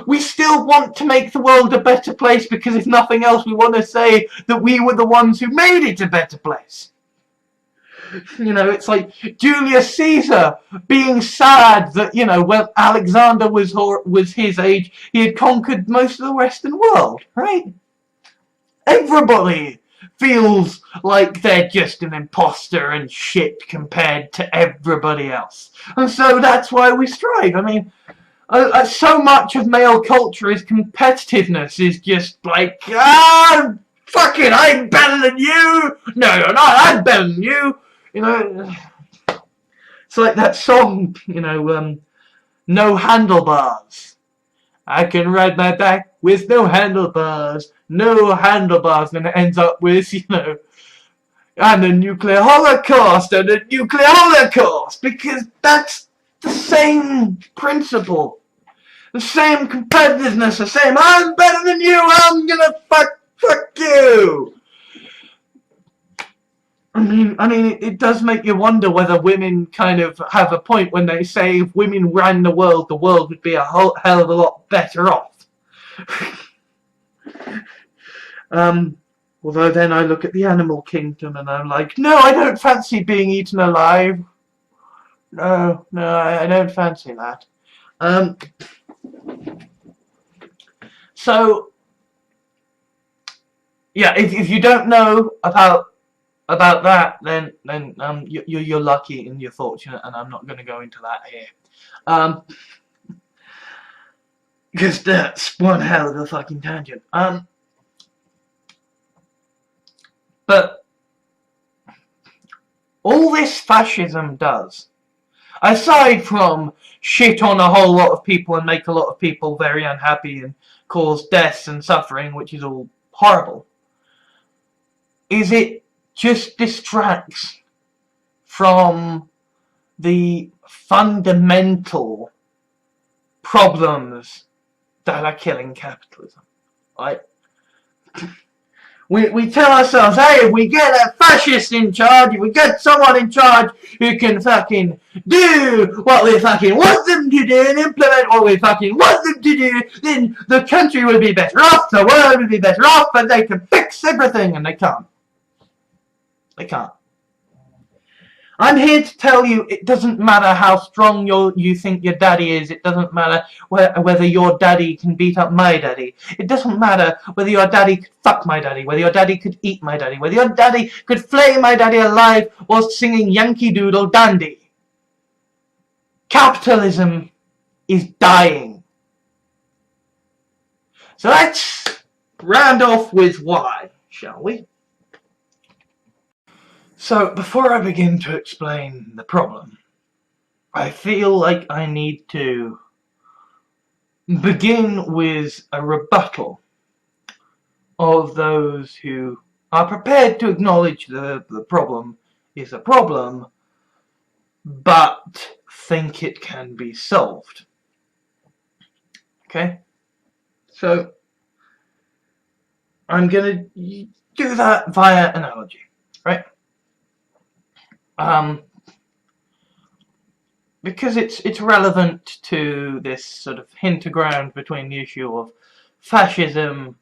We still want to make the world a better place because if nothing else, we want to say that we were the ones who made it a better place. You know, it's like Julius Caesar being sad that, you know, when Alexander was his age, he had conquered most of the Western world, right? Everybody feels like they're just an imposter and shit compared to everybody else. And so that's why we strive. I mean, so much of male culture is competitiveness, is just like, fuck it, I'm better than you! No, you're not, I'm better than you! You know, it's like that song, you know, no handlebars. I can ride my back with no handlebars, no handlebars, and it ends up with, you know, and a nuclear holocaust, and a nuclear holocaust, because that's the same principle, the same competitiveness, the same, I'm better than you, I'm gonna fuck you. I mean, it does make you wonder whether women kind of have a point when they say if women ran the world would be a whole hell of a lot better off. Although then I look at the animal kingdom and I'm like, no, I don't fancy being eaten alive. No, I don't fancy that. So, yeah, if you don't know about that, then you're lucky and you're fortunate, and I'm not going to go into that here, because that's one hell of a fucking tangent. But all this fascism does, aside from shit on a whole lot of people and make a lot of people very unhappy and cause deaths and suffering, which is all horrible, is it just distracts from the fundamental problems that are killing capitalism, right? We tell ourselves, hey, if we get a fascist in charge, if we get someone in charge who can fucking do what we fucking want them to do and implement what we fucking want them to do, then the country would be better off, the world would be better off, and they can fix everything, and they can't. They can't. I'm here to tell you, it doesn't matter how strong you think your daddy is. It doesn't matter whether your daddy can beat up my daddy. It doesn't matter whether your daddy could fuck my daddy, whether your daddy could eat my daddy, whether your daddy could flay my daddy alive whilst singing Yankee Doodle Dandy. Capitalism is dying. So let's round off with why, shall we? So, before I begin to explain the problem, I feel like I need to begin with a rebuttal of those who are prepared to acknowledge the problem is a problem, but think it can be solved. Okay? So, I'm going to do that via analogy, right? because it's relevant to this sort of hinterground between the issue of fascism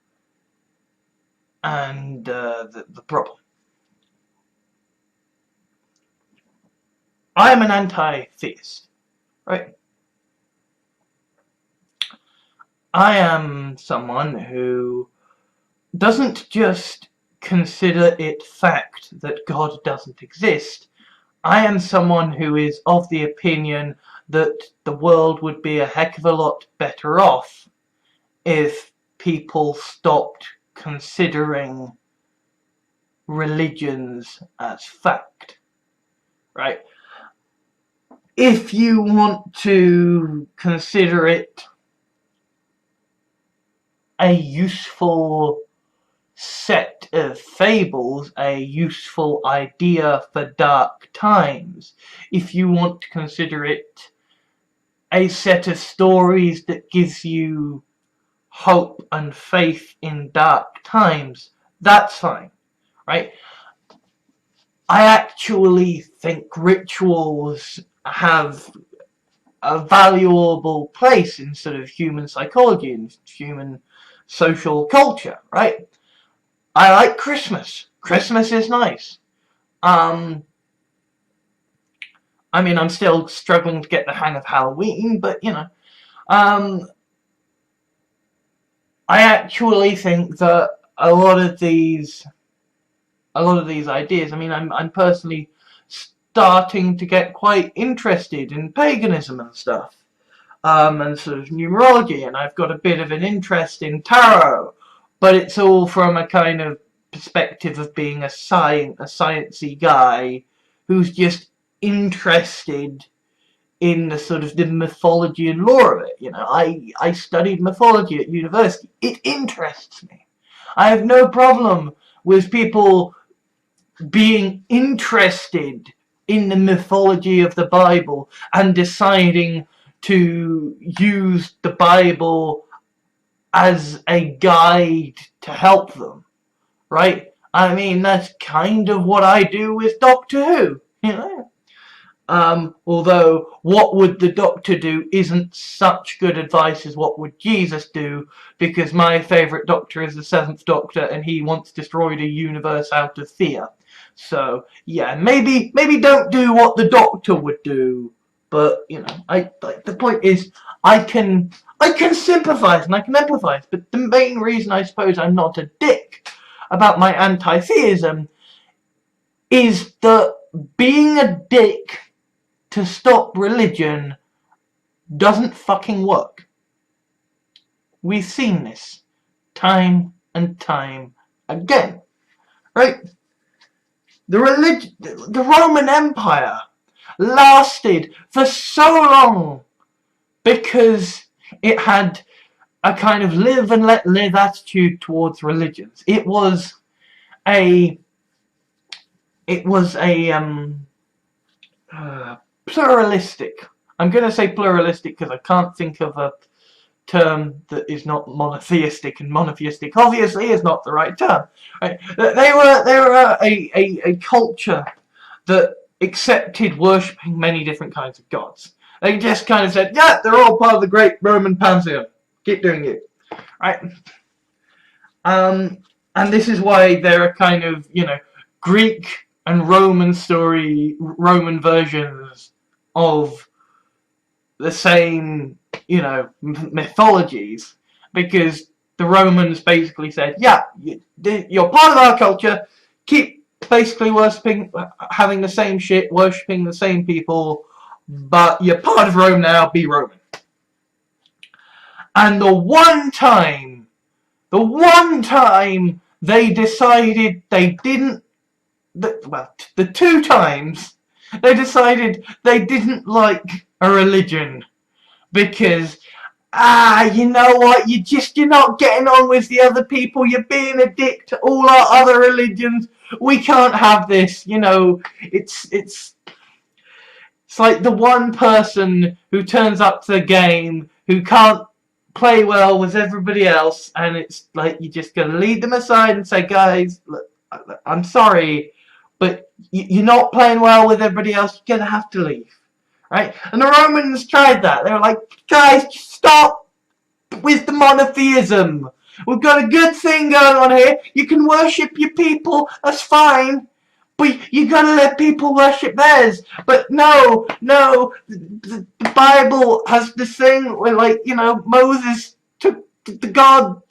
and the problem. I am an anti-theist, right? I am someone who doesn't just consider it fact that God doesn't exist. I am someone who is of the opinion that the world would be a heck of a lot better off if people stopped considering religions as fact, right? If you want to consider it a useful set of fables, a useful idea for dark times, if you want to consider it a set of stories that gives you hope and faith in dark times, that's fine, right? I actually think rituals have a valuable place in sort of human psychology and human social culture, right? I like Christmas. Christmas is nice. I mean, I'm still struggling to get the hang of Halloween, but you know, I actually think that a lot of these ideas. I mean, I'm personally starting to get quite interested in paganism and stuff, and sort of numerology, and I've got a bit of an interest in tarot, but it's all from a kind of perspective of being a sciencey guy who's just interested in the sort of the mythology and lore of it. You know, I studied mythology at university. It interests me. I have no problem with people being interested in the mythology of the Bible and deciding to use the Bible as a guide to help them, right? I mean, that's kind of what I do with Doctor Who, you know? Although what would the Doctor do isn't such good advice as what would Jesus do, because my favourite Doctor is the 7th Doctor and he once destroyed a universe out of fear. So yeah, maybe don't do what the Doctor would do, but you know, the point is I can sympathise and I can empathise, but the main reason I suppose I'm not a dick about my anti-theism is that being a dick to stop religion doesn't fucking work. We've seen this time and time again, right? The Roman Empire lasted for so long because it had a kind of live and let live attitude towards religions. It was a pluralistic. I'm going to say pluralistic because I can't think of a term that is not monotheistic, and monotheistic obviously is not the right term. Right? They were a culture that accepted worshipping many different kinds of gods. They just kind of said, yeah, they're all part of the great Roman pantheon. Keep doing it, right? And this is why there are kind of, you know, Greek and Roman versions of the same, you know, mythologies, because the Romans basically said, yeah, you're part of our culture, keep basically worshipping, having the same shit, worshipping the same people, but you're part of Rome now, be Roman. And the one time they decided they didn't, the 2 times they decided they didn't like a religion because, you know what, you're not getting on with the other people, you're being a dick to all our other religions, we can't have this, you know, it's like the one person who turns up to the game who can't play well with everybody else, and it's like you just gotta lead them aside and say, guys, look, I'm sorry, but you're not playing well with everybody else, you're gonna have to leave, right? And the Romans tried that. They were like, guys, just stop with the monotheism. We've got a good thing going on here. You can worship your people, that's fine, but you gotta let people worship theirs. But no, the Bible has this thing where, like, you know, Moses took the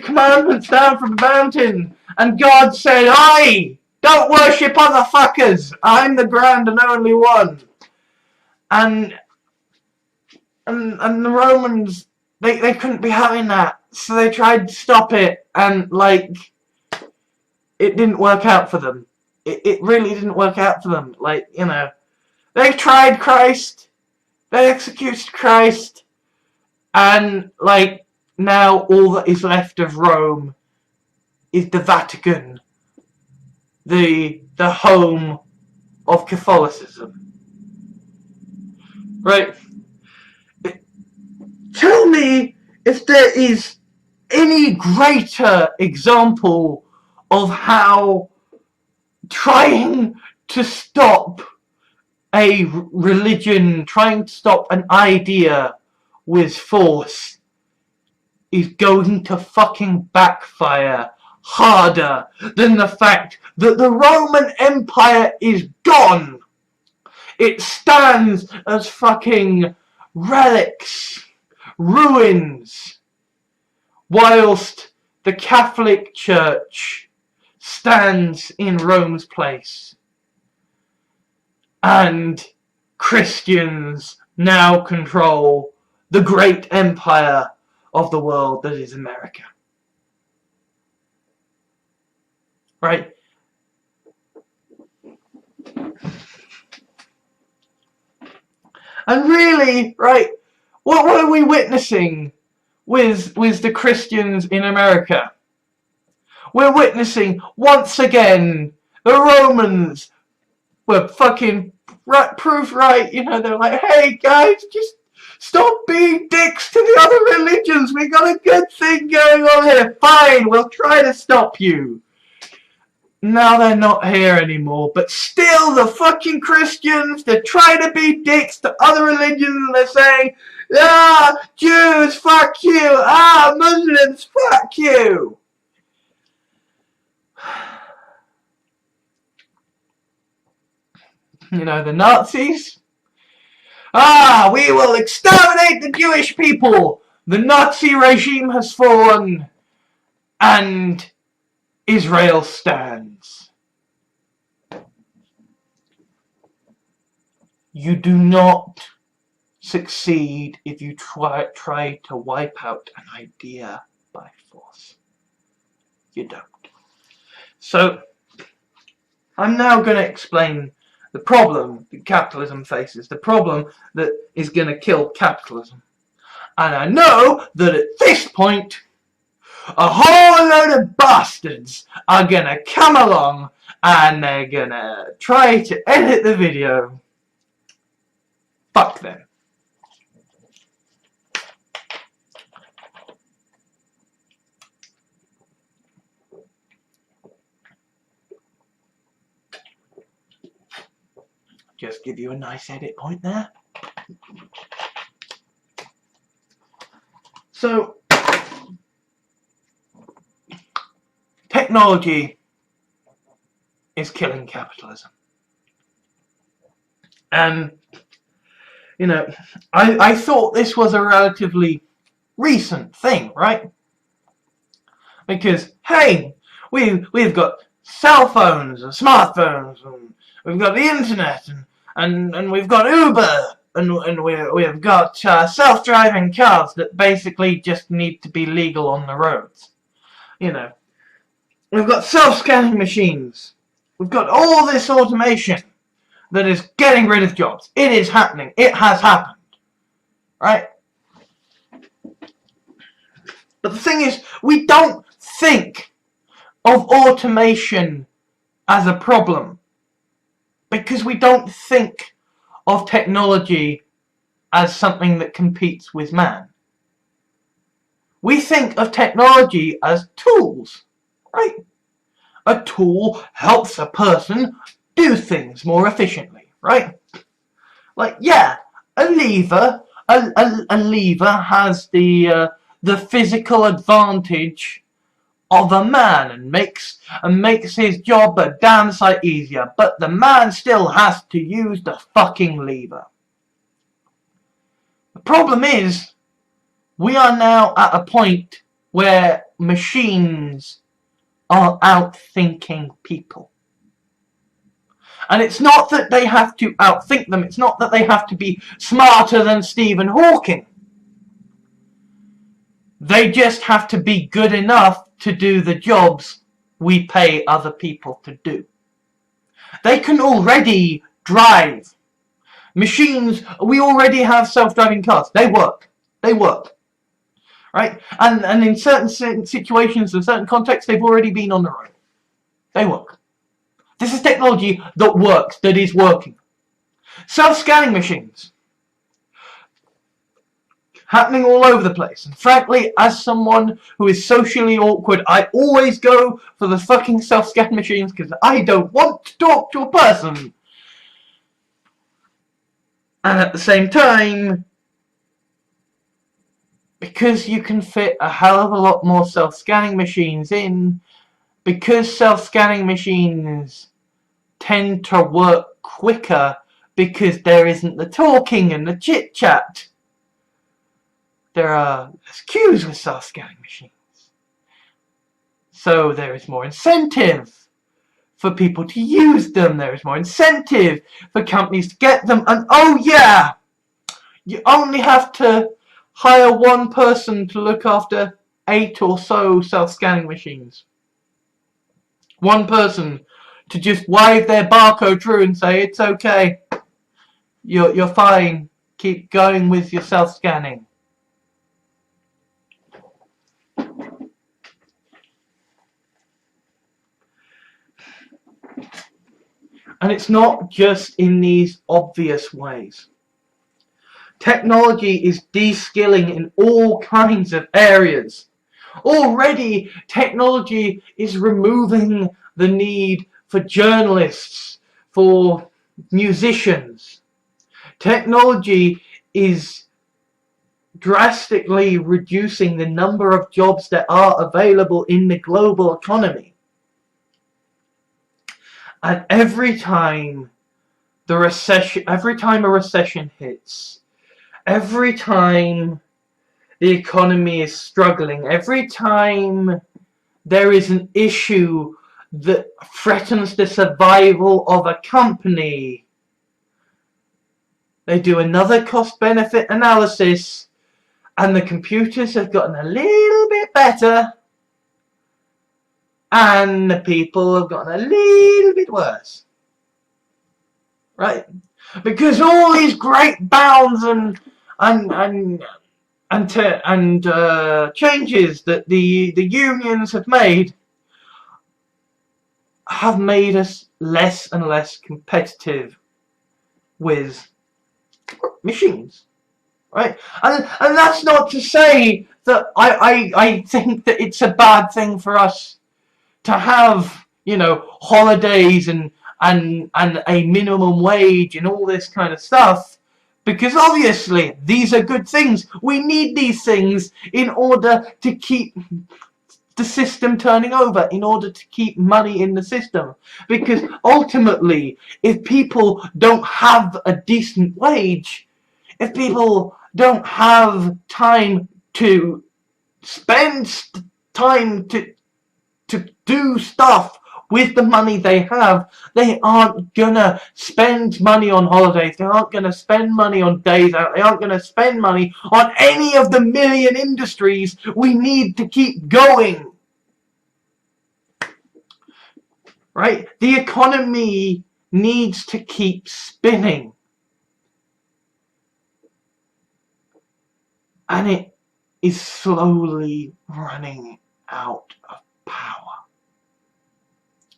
commandments down from the mountain, and God said, "Oi, don't worship other fuckers. I'm the grand and only one." And the Romans, they couldn't be having that, so they tried to stop it, and like, it didn't work out for them. It really didn't work out for them. Like, you know, they tried Christ, they executed Christ, and like, now all that is left of Rome is the Vatican, the home of Catholicism. Right? Tell me if there is any greater example of how trying to stop a religion, trying to stop an idea with force is going to fucking backfire harder than the fact that the Roman Empire is gone. It stands as fucking relics, ruins, whilst the Catholic Church stands in Rome's place. And Christians now control the great empire of the world that is America. Right? And really, right, what are we witnessing with the Christians in America? We're witnessing, once again, the Romans were fucking proved right. You know, they're like, hey guys, just stop being dicks to the other religions. We got a good thing going on here. Fine, we'll try to stop you. Now they're not here anymore, but still the fucking Christians, they're trying to be dicks to other religions, and they're saying, ah, Jews, fuck you, ah, Muslims, fuck you. You know, the Nazis, ah, we will exterminate the Jewish people. The Nazi regime has fallen, and Israel stands. You do not succeed if you try to wipe out an idea by force. You don't. So, I'm now going to explain the problem that capitalism faces, the problem that is going to kill capitalism. And I know that at this point, a whole load of bastards are gonna come along and they're gonna try to edit the video. Fuck them. Just give you a nice edit point there. So, technology is killing capitalism. And, you know, I thought this was a relatively recent thing, right? Because, hey, we've got cell phones and smartphones, and we've got the internet, and we've got Uber, and we've got self-driving cars that basically just need to be legal on the roads. You know, we've got self-scanning machines. We've got all this automation that is getting rid of jobs. It is happening. It has happened. Right? But the thing is, we don't think of automation as a problem because we don't think of technology as something that competes with man. We think of technology as tools, right? A tool helps a person do things more efficiently, right? Like, yeah, a lever has the physical advantage of a man and makes his job a damn sight easier, but the man still has to use the fucking lever. The problem is, we are now at a point where machines are outthinking people. And it's not that they have to outthink them, it's not that they have to be smarter than Stephen Hawking. They just have to be good enough to do the jobs we pay other people to do. They can already drive. Machines, we already have self-driving cars. They work. Right? And in certain situations, in certain contexts, they've already been on the road. They work. This is technology that works, that is working. Self-scanning machines. Happening all over the place. And frankly, as someone who is socially awkward, I always go for the fucking self-scan machines because I don't want to talk to a person. And at the same time, because you can fit a hell of a lot more self-scanning machines in, because self-scanning machines tend to work quicker because there isn't the talking and the chit-chat. There are less queues with self-scanning machines. So there is more incentive for people to use them. There is more incentive for companies to get them. And oh yeah, you only have to hire one person to look after 8 or so self-scanning machines. One person to just wave their barcode through and say, it's okay, you're fine, keep going with your self-scanning. And it's not just in these obvious ways. Technology is de-skilling in all kinds of areas. Already, technology is removing the need for journalists, for musicians. Technology is drastically reducing the number of jobs that are available in the global economy. And every time a recession hits, every time the economy is struggling, every time there is an issue that threatens the survival of a company, they do another cost-benefit analysis, and the computers have gotten a little bit better, and the people have gotten a little bit worse. Right? Because all these great bounds and changes that the unions have made us less and less competitive with machines, right? And that's not to say that I think that it's a bad thing for us to have, you know, holidays and a minimum wage and all this kind of stuff, because obviously these are good things. We need these things in order to keep the system turning over, in order to keep money in the system. Because ultimately, if people don't have a decent wage, if people don't have time to spend time to do stuff with the money they have, they aren't gonna spend money on holidays, they aren't gonna spend money on days out, they aren't gonna spend money on any of the million industries we need to keep going. Right? The economy needs to keep spinning. And it is slowly running out of power.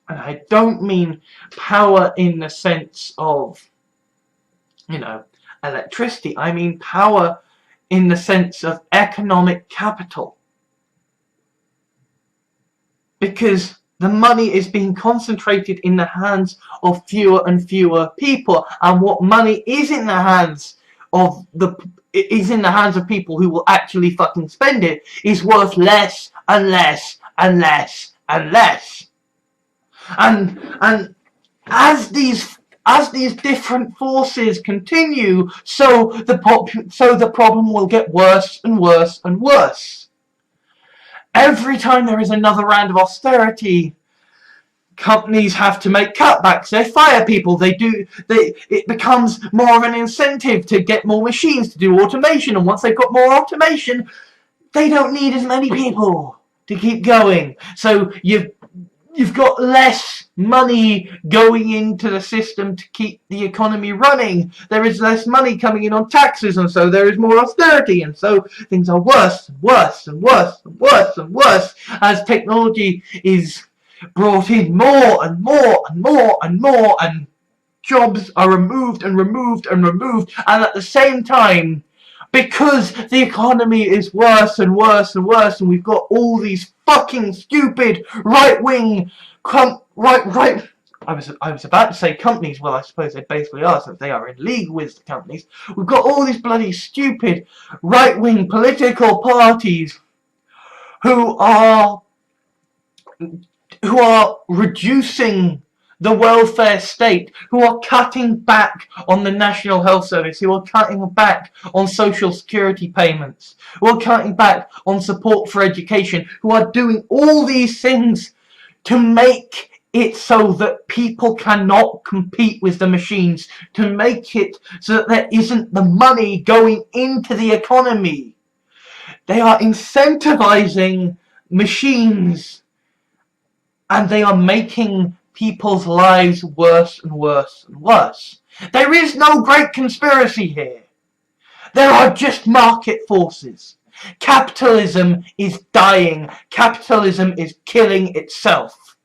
And I don't mean power in the sense of, you know, electricity. I mean power in the sense of economic capital. Because the money is being concentrated in the hands of fewer and fewer people, and what money is in the hands of people who will actually fucking spend it is worth less and less and less and less. And as these different forces continue, so the problem will get worse and worse and worse. Every time there is another round of austerity, companies have to make cutbacks. They fire people. It becomes more of an incentive to get more machines to do automation. And once they've got more automation, they don't need as many people to keep going. So you've got less money going into the system to keep the economy running. There is less money coming in on taxes, and so there is more austerity, and so things are worse and worse and worse and worse and worse as technology is brought in more and more and more and more, and jobs are removed and removed and removed, and at the same time, because the economy is worse and worse and worse, and we've got all these fucking stupid right-wing I was about to say companies. Well, I suppose they basically are, since they are in league with the companies. We've got all these bloody stupid right-wing political parties who are reducing the welfare state, who are cutting back on the National Health Service, who are cutting back on social security payments, who are cutting back on support for education, who are doing all these things to make it so that people cannot compete with the machines, to make it so that there isn't the money going into the economy. They are incentivizing machines, and they are making people's lives worse and worse and worse. There is no great conspiracy here. There are just market forces. Capitalism is dying. Capitalism is killing itself.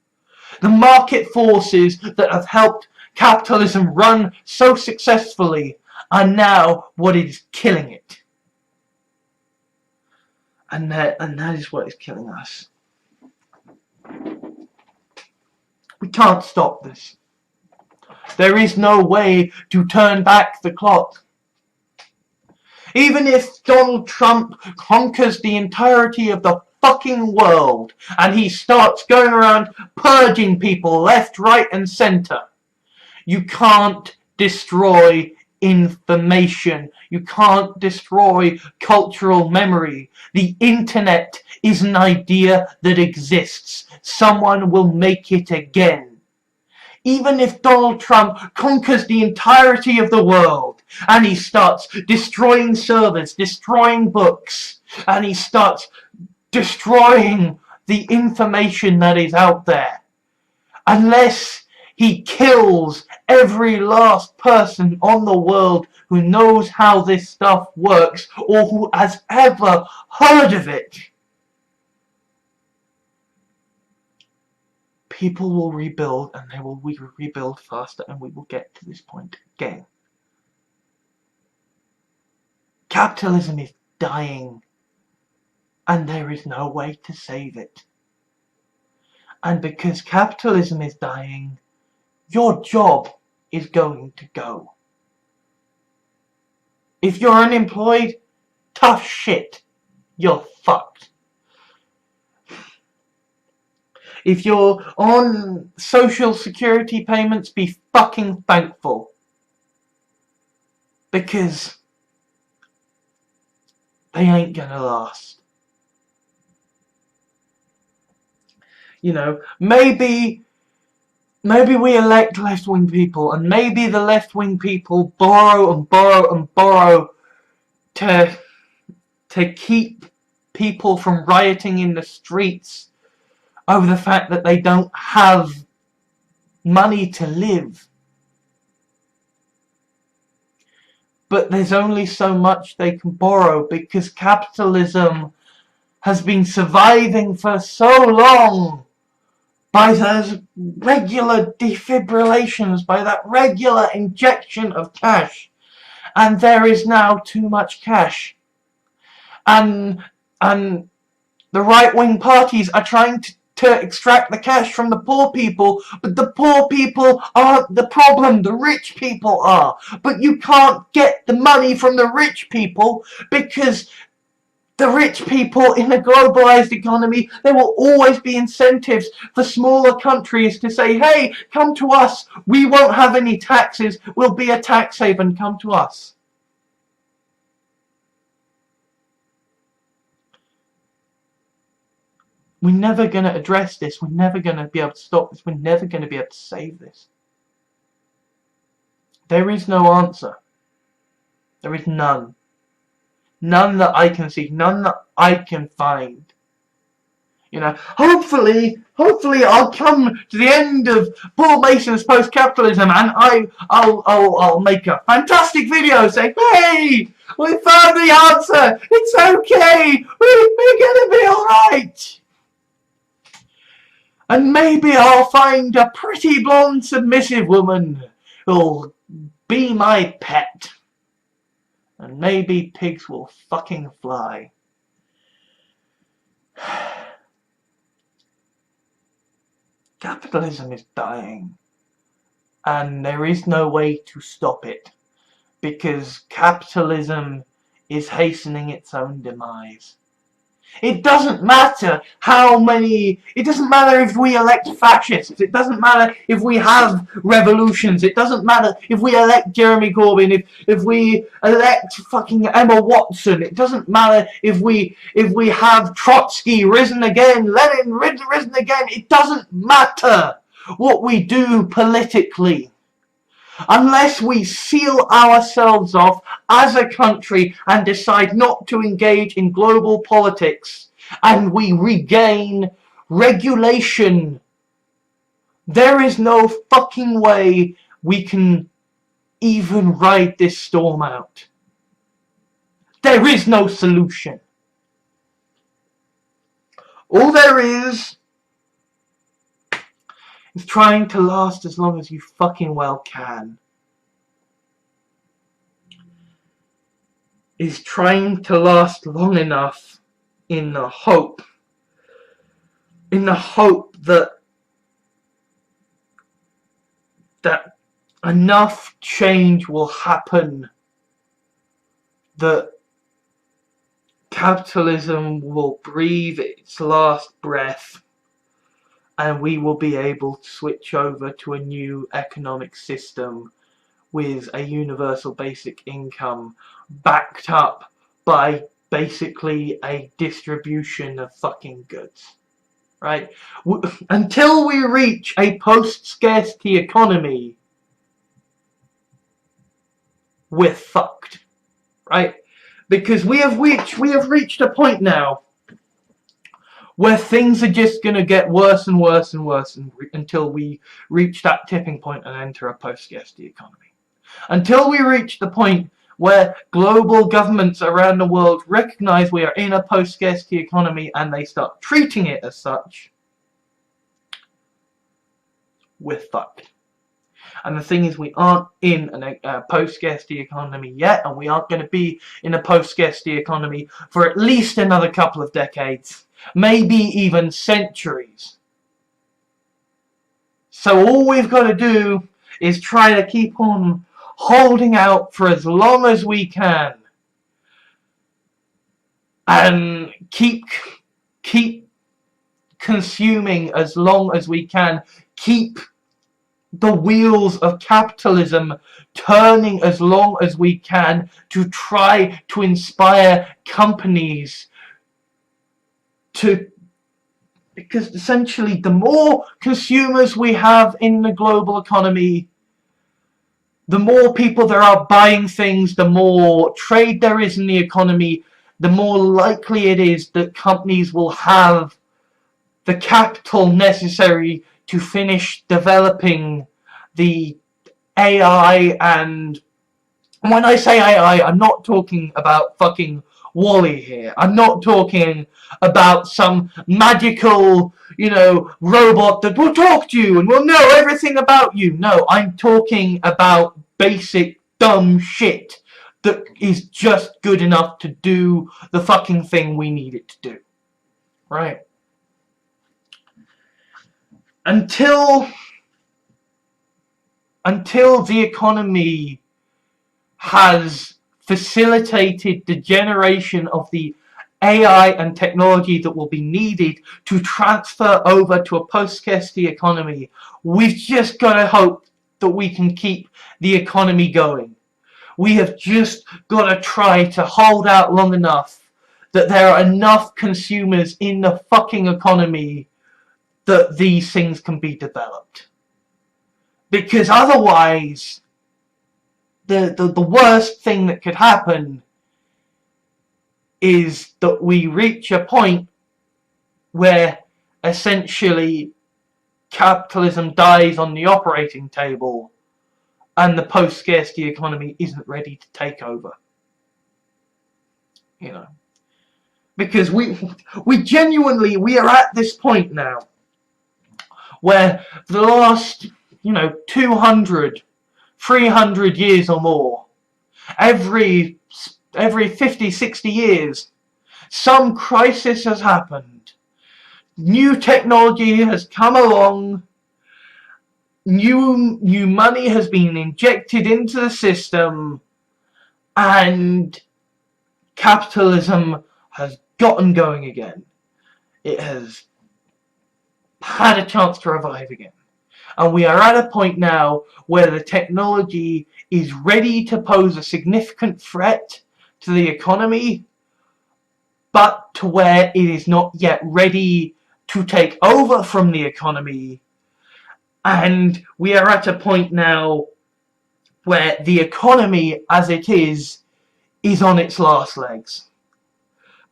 The market forces that have helped capitalism run so successfully are now what is killing it. And that is what is killing us. We can't stop this. There is no way to turn back the clock. Even if Donald Trump conquers the entirety of the fucking world and he starts going around purging people left, right and centre, you can't destroy information. You can't destroy cultural memory. The internet is an idea that exists. Someone will make it again. Even if Donald Trump conquers the entirety of the world and he starts destroying servers, destroying books, and he starts destroying the information that is out there, unless he kills every last person on the world who knows how this stuff works or who has ever heard of it, people will rebuild, and they will rebuild faster, and we will get to this point again. Capitalism is dying, and there is no way to save it. And because capitalism is dying, your job is going to go. If you're unemployed, tough shit. You're fucked. If you're on social security payments, be fucking thankful. Because they ain't gonna last. You know, maybe we elect left-wing people, and maybe the left-wing people borrow and borrow and borrow to keep people from rioting in the streets over the fact that they don't have money to live. But there's only so much they can borrow, because capitalism has been surviving for so long by those regular defibrillations, by that regular injection of cash. And there is now too much cash. And the right-wing parties are trying to to extract the cash from the poor people, but the poor people aren't the problem, the rich people are. But you can't get the money from the rich people because the rich people in a globalized economy, there will always be incentives for smaller countries to say, hey, come to us, we won't have any taxes, we'll be a tax haven, come to us. We're never going to address this. We're never going to be able to stop this. We're never going to be able to save this. There is no answer. There is none. None that I can see. None that I can find. You know, hopefully I'll come to the end of Paul Mason's Post-Capitalism and I'll make a fantastic video saying, hey, we found the answer. It's okay. We're going to be alright. And maybe I'll find a pretty blonde submissive woman who'll be my pet. And maybe pigs will fucking fly. Capitalism is dying. And there is no way to stop it. Because capitalism is hastening its own demise. It doesn't matter how many, it doesn't matter if we elect fascists, it doesn't matter if we have revolutions, it doesn't matter if we elect Jeremy Corbyn, if we elect fucking Emma Watson, it doesn't matter if we have Trotsky risen again, Lenin risen again, it doesn't matter what we do politically. Unless we seal ourselves off as a country and decide not to engage in global politics and we regain regulation, there is no fucking way we can even ride this storm out. There is no solution. All there is trying to last as long as you fucking well can. Is trying to last long enough in the hope that enough change will happen that capitalism will breathe its last breath and we will be able to switch over to a new economic system with a universal basic income backed up by basically a distribution of fucking goods. Right? Until we reach a post-scarcity economy, we're fucked. Right? Because we have reached a point now where things are just going to get worse and worse and worse until we reach that tipping point and enter a post-scarcity economy. Until we reach the point where global governments around the world recognize we are in a post-scarcity economy and they start treating it as such, we're fucked. And the thing is, we aren't in a post-scarcity economy yet, and we aren't going to be in a post-scarcity economy for at least another couple of decades. Maybe even centuries. So all we've got to do is try to keep on holding out for as long as we can. And keep consuming as long as we can. Keep the wheels of capitalism turning as long as we can to try to inspire companies because essentially the more consumers we have in the global economy, the more people there are buying things, the more trade there is in the economy, the more likely it is that companies will have the capital necessary to finish developing the AI. And when I say AI, I'm not talking about fucking Wall-E here. I'm not talking about some magical, robot that will talk to you and will know everything about you. No, I'm talking about basic dumb shit that is just good enough to do the fucking thing we need it to do. Right? until the economy has facilitated the generation of the AI and technology that will be needed to transfer over to a post-scarcity economy, we've just got to hope that we can keep the economy going. We have just got to try to hold out long enough that there are enough consumers in the fucking economy that these things can be developed. Because otherwise, the worst thing that could happen is that we reach a point where essentially capitalism dies on the operating table and the post-scarcity economy isn't ready to take over. You know, because we are at this point now where for the last 200, 300 years or more, every 50, 60 years, some crisis has happened. New technology has come along. New money has been injected into the system, and capitalism has gotten going again. It has had a chance to revive again. And we are at a point now where the technology is ready to pose a significant threat to the economy, but to where it is not yet ready to take over from the economy. And we are at a point now where the economy as it is on its last legs.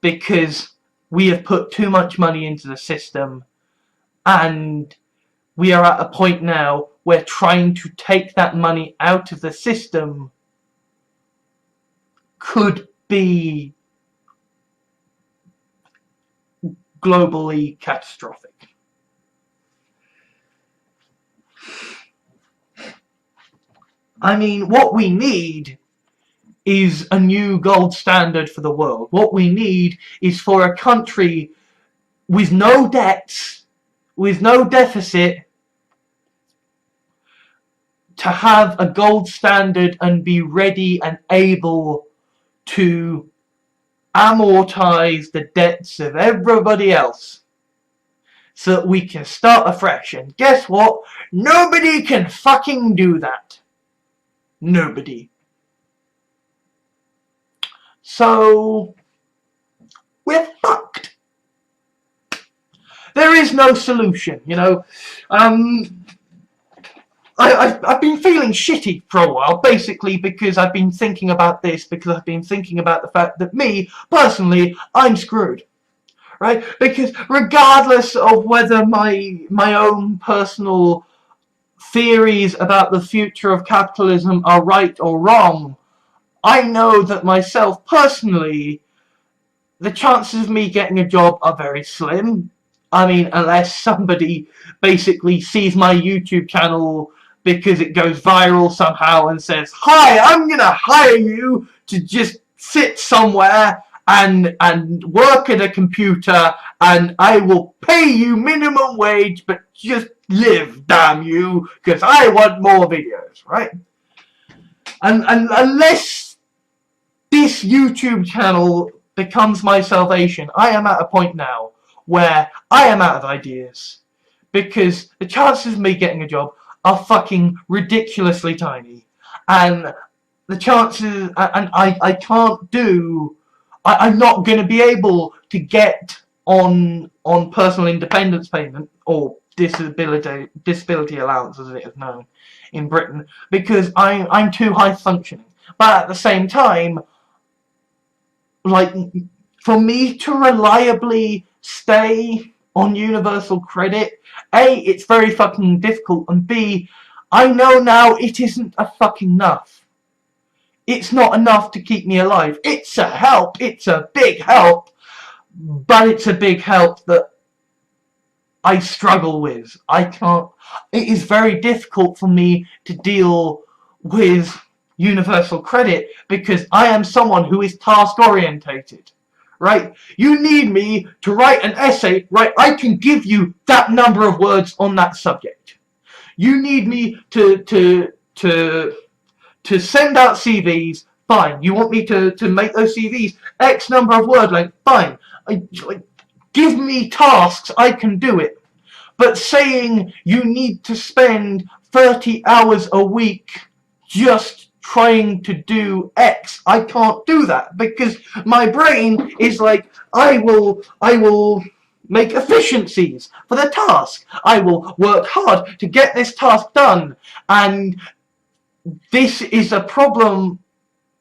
Because we have put too much money into the system, and we are at a point now where trying to take that money out of the system could be globally catastrophic. I mean, what we need is a new gold standard for the world. What we need is for a country with no debts, with no deficit, to have a gold standard and be ready and able to amortize the debts of everybody else so that we can start afresh. And guess what? Nobody can fucking do that. Nobody. So we're fucked. There is no solution, I've been feeling shitty for a while, basically because I've been thinking about this, because I've been thinking about the fact that me, personally, I'm screwed. Right? Because regardless of whether my own personal theories about the future of capitalism are right or wrong, I know that myself personally, the chances of me getting a job are very slim. I mean, unless somebody basically sees my YouTube channel because it goes viral somehow and says, "Hi, I'm gonna hire you to just sit somewhere and work at a computer, and I will pay you minimum wage, but just live, damn you, because I want more videos," right? And unless this YouTube channel becomes my salvation, I am at a point now where I am out of ideas, because the chances of me getting a job are fucking ridiculously tiny, and the chances, and I can't do, I'm not going to be able to get on personal independence payment, or disability allowance as it is known in Britain, because I'm too high functioning. But at the same time, like, for me to reliably stay on universal credit, A, it's very fucking difficult, and B, I know now it isn't a fucking enough. It's not enough to keep me alive. It's a help, it's a big help, but it's a big help that I struggle with. It is very difficult for me to deal with universal credit, because I am someone who is task orientated, right? You need me to write an essay, right? I can give you that number of words on that subject. You need me to send out CVs, fine. You want me to make those CVs X number of word length, fine. Give me tasks, I can do it. But saying you need to spend 30 hours a week just trying to do X, I can't do that, because my brain is like, I will make efficiencies for the task. I will work hard to get this task done. And this is a problem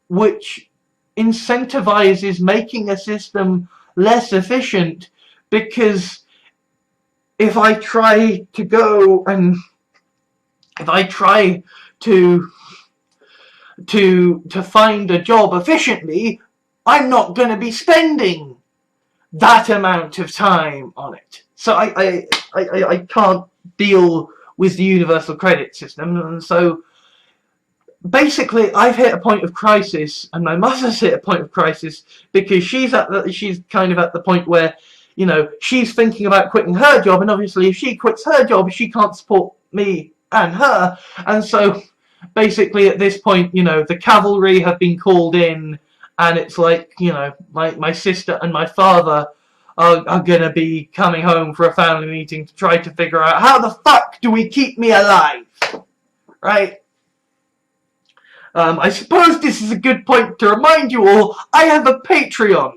which incentivizes making a system less efficient, because if I try to go and if I try to find a job efficiently, I'm not going to be spending that amount of time on it. So I can't deal with the universal credit system, and so basically I've hit a point of crisis, and my mother's hit a point of crisis, because she's kind of at the point where, you know, she's thinking about quitting her job, and obviously if she quits her job, she can't support me and her, and so basically at this point, you know, the cavalry have been called in, and it's like, you know, my sister and my father are gonna be coming home for a family meeting to try to figure out how the fuck do we keep me alive, right? I suppose this is a good point to remind you all, I have a Patreon.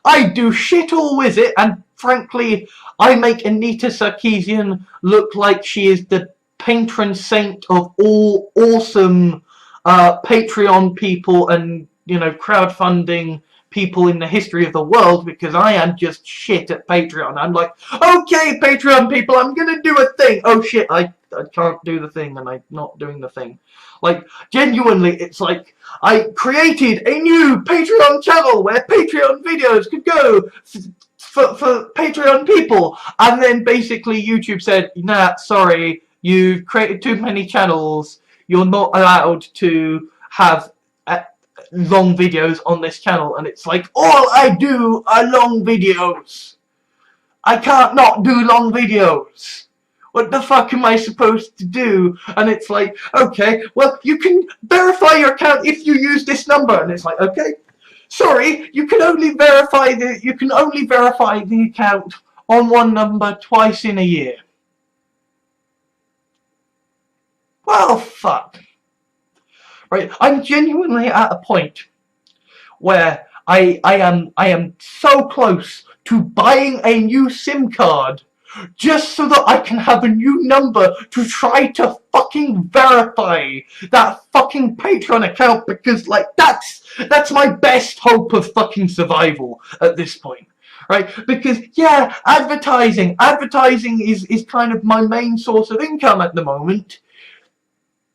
I do shit all with it, and frankly, I make Anita Sarkeesian look like she is the patron saint of all awesome Patreon people and, you know, crowdfunding people in the history of the world, because I am just shit at Patreon. I'm like, okay, Patreon people, I'm gonna do a thing. Oh shit, I can't do the thing, and I'm not doing the thing. Like, genuinely, it's like, I created a new Patreon channel where Patreon videos could go for Patreon people, and then basically YouTube said, nah, sorry, you've created too many channels, you're not allowed to have long videos on this channel. And it's like, all I do are long videos. I can't not do long videos. What the fuck am I supposed to do? And it's like, okay, well, you can verify your account if you use this number. And it's like, okay, sorry, you can only verify the account on one number twice in a year. Well, fuck. Right, I'm genuinely at a point where I am so close to buying a new SIM card just so that I can have a new number to try to fucking verify that fucking Patreon account, because, like, that's my best hope of fucking survival at this point. Right? Because, yeah, advertising is kind of my main source of income at the moment.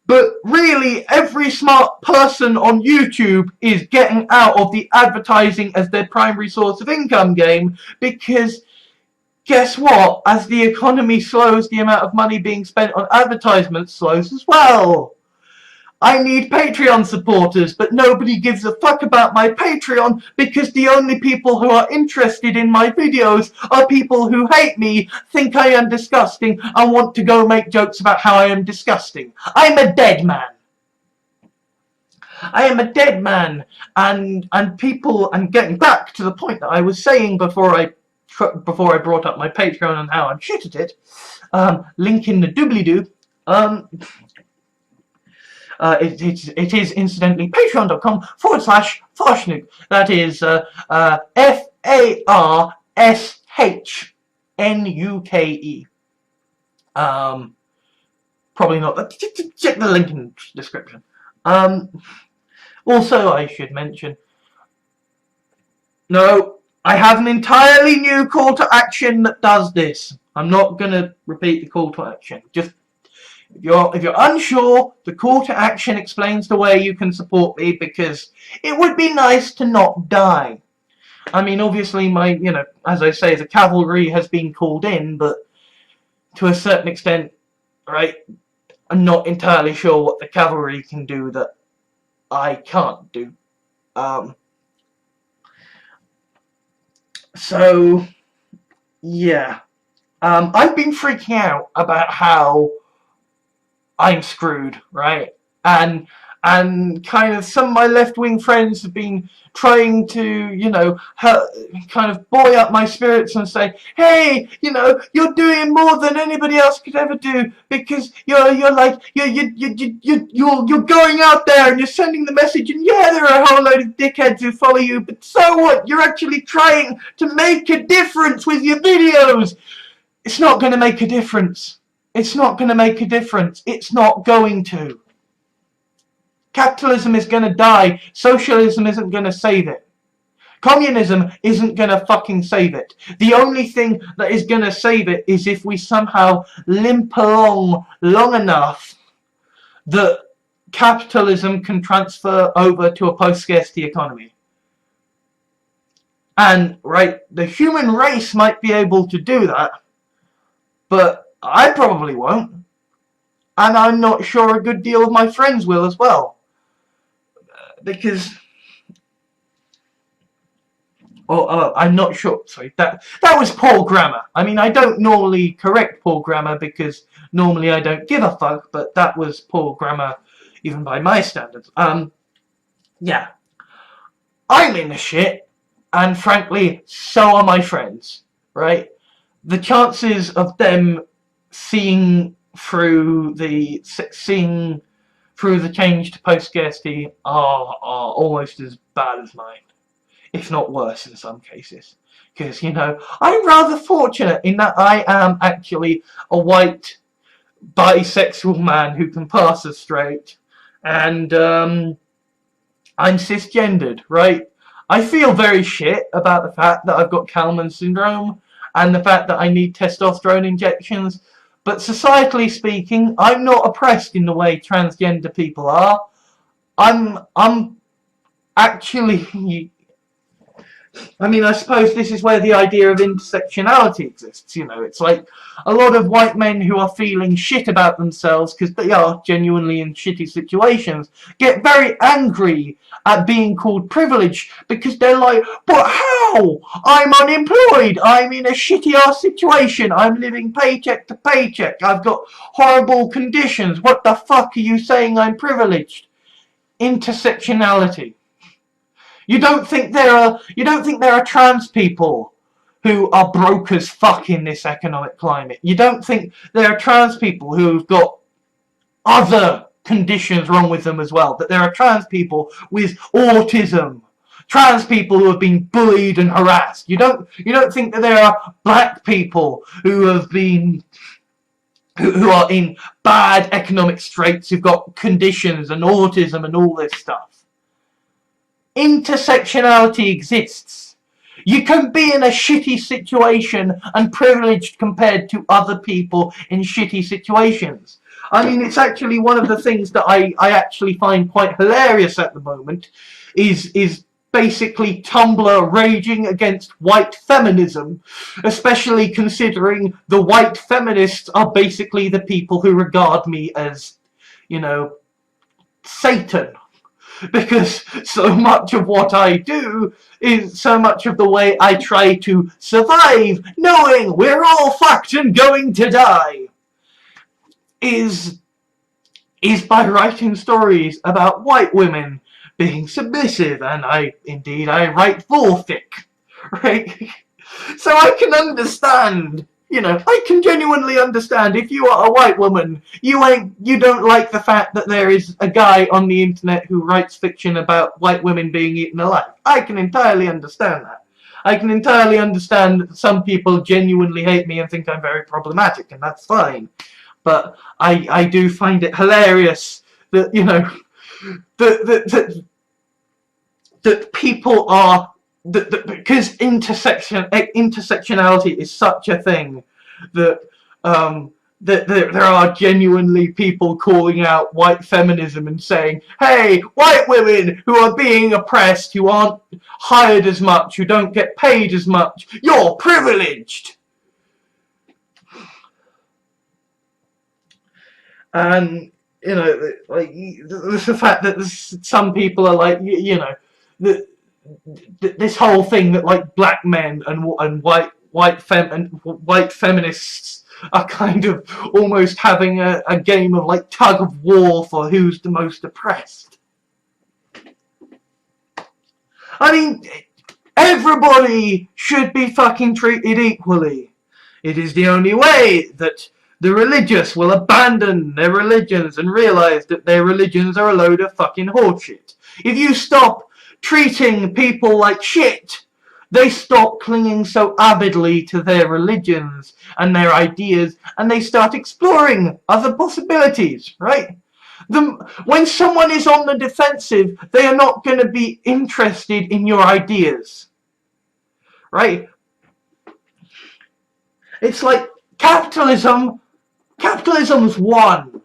But really, every smart person on YouTube is getting out of the advertising as their primary source of income game, because guess what? As the economy slows, the amount of money being spent on advertisements slows as well. I need Patreon supporters, but nobody gives a fuck about my Patreon, because the only people who are interested in my videos are people who hate me, think I am disgusting, and want to go make jokes about how I am disgusting. I'm a dead man. I am a dead man, and people, and getting back to the point that I was saying before I brought up my Patreon and how I'm shit at it, link in the doobly-doo. It is incidentally patreon.com/Farshnuke. That is FARSHNUKE. Probably not. Check the link in the description. Also, I should mention, no, I have an entirely new call to action that does this. I'm not gonna repeat the call to action. Just if you're unsure, the call to action explains the way you can support me, because it would be nice to not die. I mean, obviously, as I say, the cavalry has been called in, but to a certain extent, right, I'm not entirely sure what the cavalry can do that I can't do. So, yeah. I've been freaking out about how I'm screwed, right? And kind of some of my left-wing friends have been trying to, kind of buoy up my spirits and say, hey, you're doing more than anybody else could ever do because you're going out there and you're sending the message, and yeah, there are a whole load of dickheads who follow you, but so what? You're actually trying to make a difference with your videos. It's not going to make a difference. It's not going to make a difference. It's not going to. Capitalism is going to die. Socialism isn't going to save it. Communism isn't going to fucking save it. The only thing that is going to save it is if we somehow limp along long enough that capitalism can transfer over to a post-scarcity economy. And, right, the human race might be able to do that, but I probably won't. And I'm not sure a good deal of my friends will as well. Because... I'm not sure. Sorry, that was poor grammar. I mean, I don't normally correct poor grammar because normally I don't give a fuck, but that was poor grammar even by my standards. Yeah. I'm in the shit, and frankly, so are my friends, right? The chances of them seeing through the change to post-scarcity are almost as bad as mine, if not worse in some cases. Because, I'm rather fortunate in that I am actually a white bisexual man who can pass as straight, and I'm cisgendered, right? I feel very shit about the fact that I've got Kalman syndrome and the fact that I need testosterone injections, but societally speaking, I'm not oppressed in the way transgender people are. I'm actually... I mean, I suppose this is where the idea of intersectionality exists, It's like a lot of white men who are feeling shit about themselves because they are genuinely in shitty situations get very angry at being called privileged because they're like, but how? I'm unemployed. I'm in a shitty-ass situation. I'm living paycheck to paycheck. I've got horrible conditions. What the fuck are you saying I'm privileged? Intersectionality. You don't think there are trans people who are broke as fuck in this economic climate. You don't think there are trans people who've got other conditions wrong with them as well. That there are trans people with autism, trans people who have been bullied and harassed. You don't think that there are black people who have been who are in bad economic straits, who've got conditions and autism and all this stuff. Intersectionality exists. You can be in a shitty situation and privileged compared to other people in shitty situations. I mean, it's actually one of the things that I actually find quite hilarious at the moment is basically Tumblr raging against white feminism, especially considering the white feminists are basically the people who regard me as, Satan. Because so much of what I do is so much of the way I try to survive, knowing we're all fucked and going to die, is by writing stories about white women being submissive, and I write vorfic, right? So I can understand. I can genuinely understand if you are a white woman, you don't like the fact that there is a guy on the internet who writes fiction about white women being eaten alive. I can entirely understand that. I can entirely understand that some people genuinely hate me and think I'm very problematic, and that's fine. But I do find it hilarious that, that people are... because intersectionality is such a thing that that there are genuinely people calling out white feminism and saying, hey, white women who are being oppressed, who aren't hired as much, who don't get paid as much, you're privileged. And like the fact that some people are like, that this whole thing that like black men and white feminists are kind of almost having a game of like tug of war for who's the most oppressed. I mean, everybody should be fucking treated equally. It is the only way that the religious will abandon their religions and realize that their religions are a load of fucking horseshit. If you stop treating people like shit, they stop clinging so avidly to their religions and their ideas, and they start exploring other possibilities, right? When someone is on the defensive, they are not going to be interested in your ideas, right? It's like capitalism's won.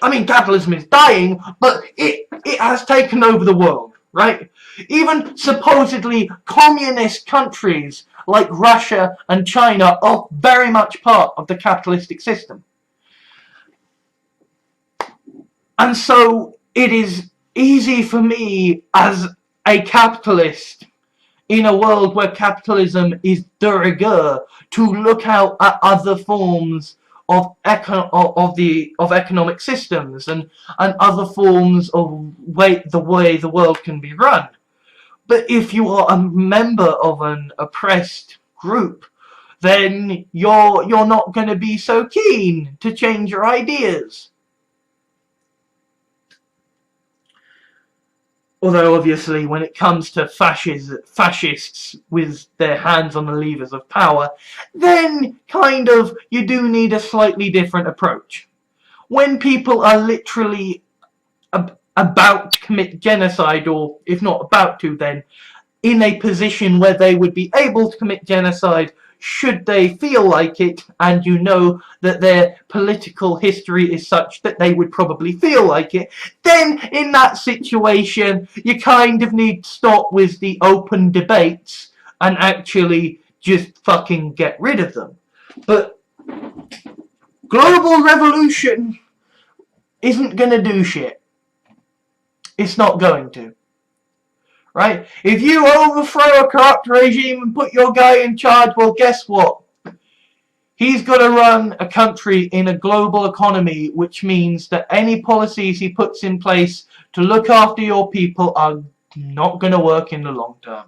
I mean, capitalism is dying, but it has taken over the world, right? Even supposedly communist countries like Russia and China are very much part of the capitalistic system. And so it is easy for me as a capitalist in a world where capitalism is de rigueur to look out at other forms of economic systems and other forms of the way the world can be run. But if you are a member of an oppressed group, then you're not going to be so keen to change your ideas. Although obviously when it comes to fascists with their hands on the levers of power, then kind of you do need a slightly different approach. When people are literally about to commit genocide, or if not about to, then in a position where they would be able to commit genocide should they feel like it, and you know that their political history is such that they would probably feel like it, then in that situation you kind of need to stop with the open debates and actually just fucking get rid of them. But global revolution isn't gonna do shit. It's not going to. Right? If you overthrow a corrupt regime and put your guy in charge, well, guess what? He's got to run a country in a global economy, which means that any policies he puts in place to look after your people are not going to work in the long term.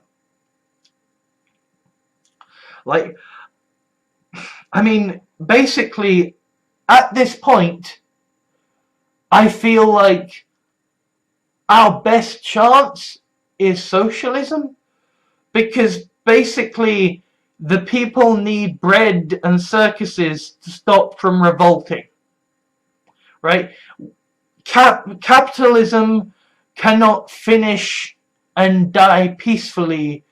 Like, I mean, basically, at this point, I feel like our best chance is socialism, because basically the people need bread and circuses to stop from revolting, right? Capitalism cannot finish and die peacefully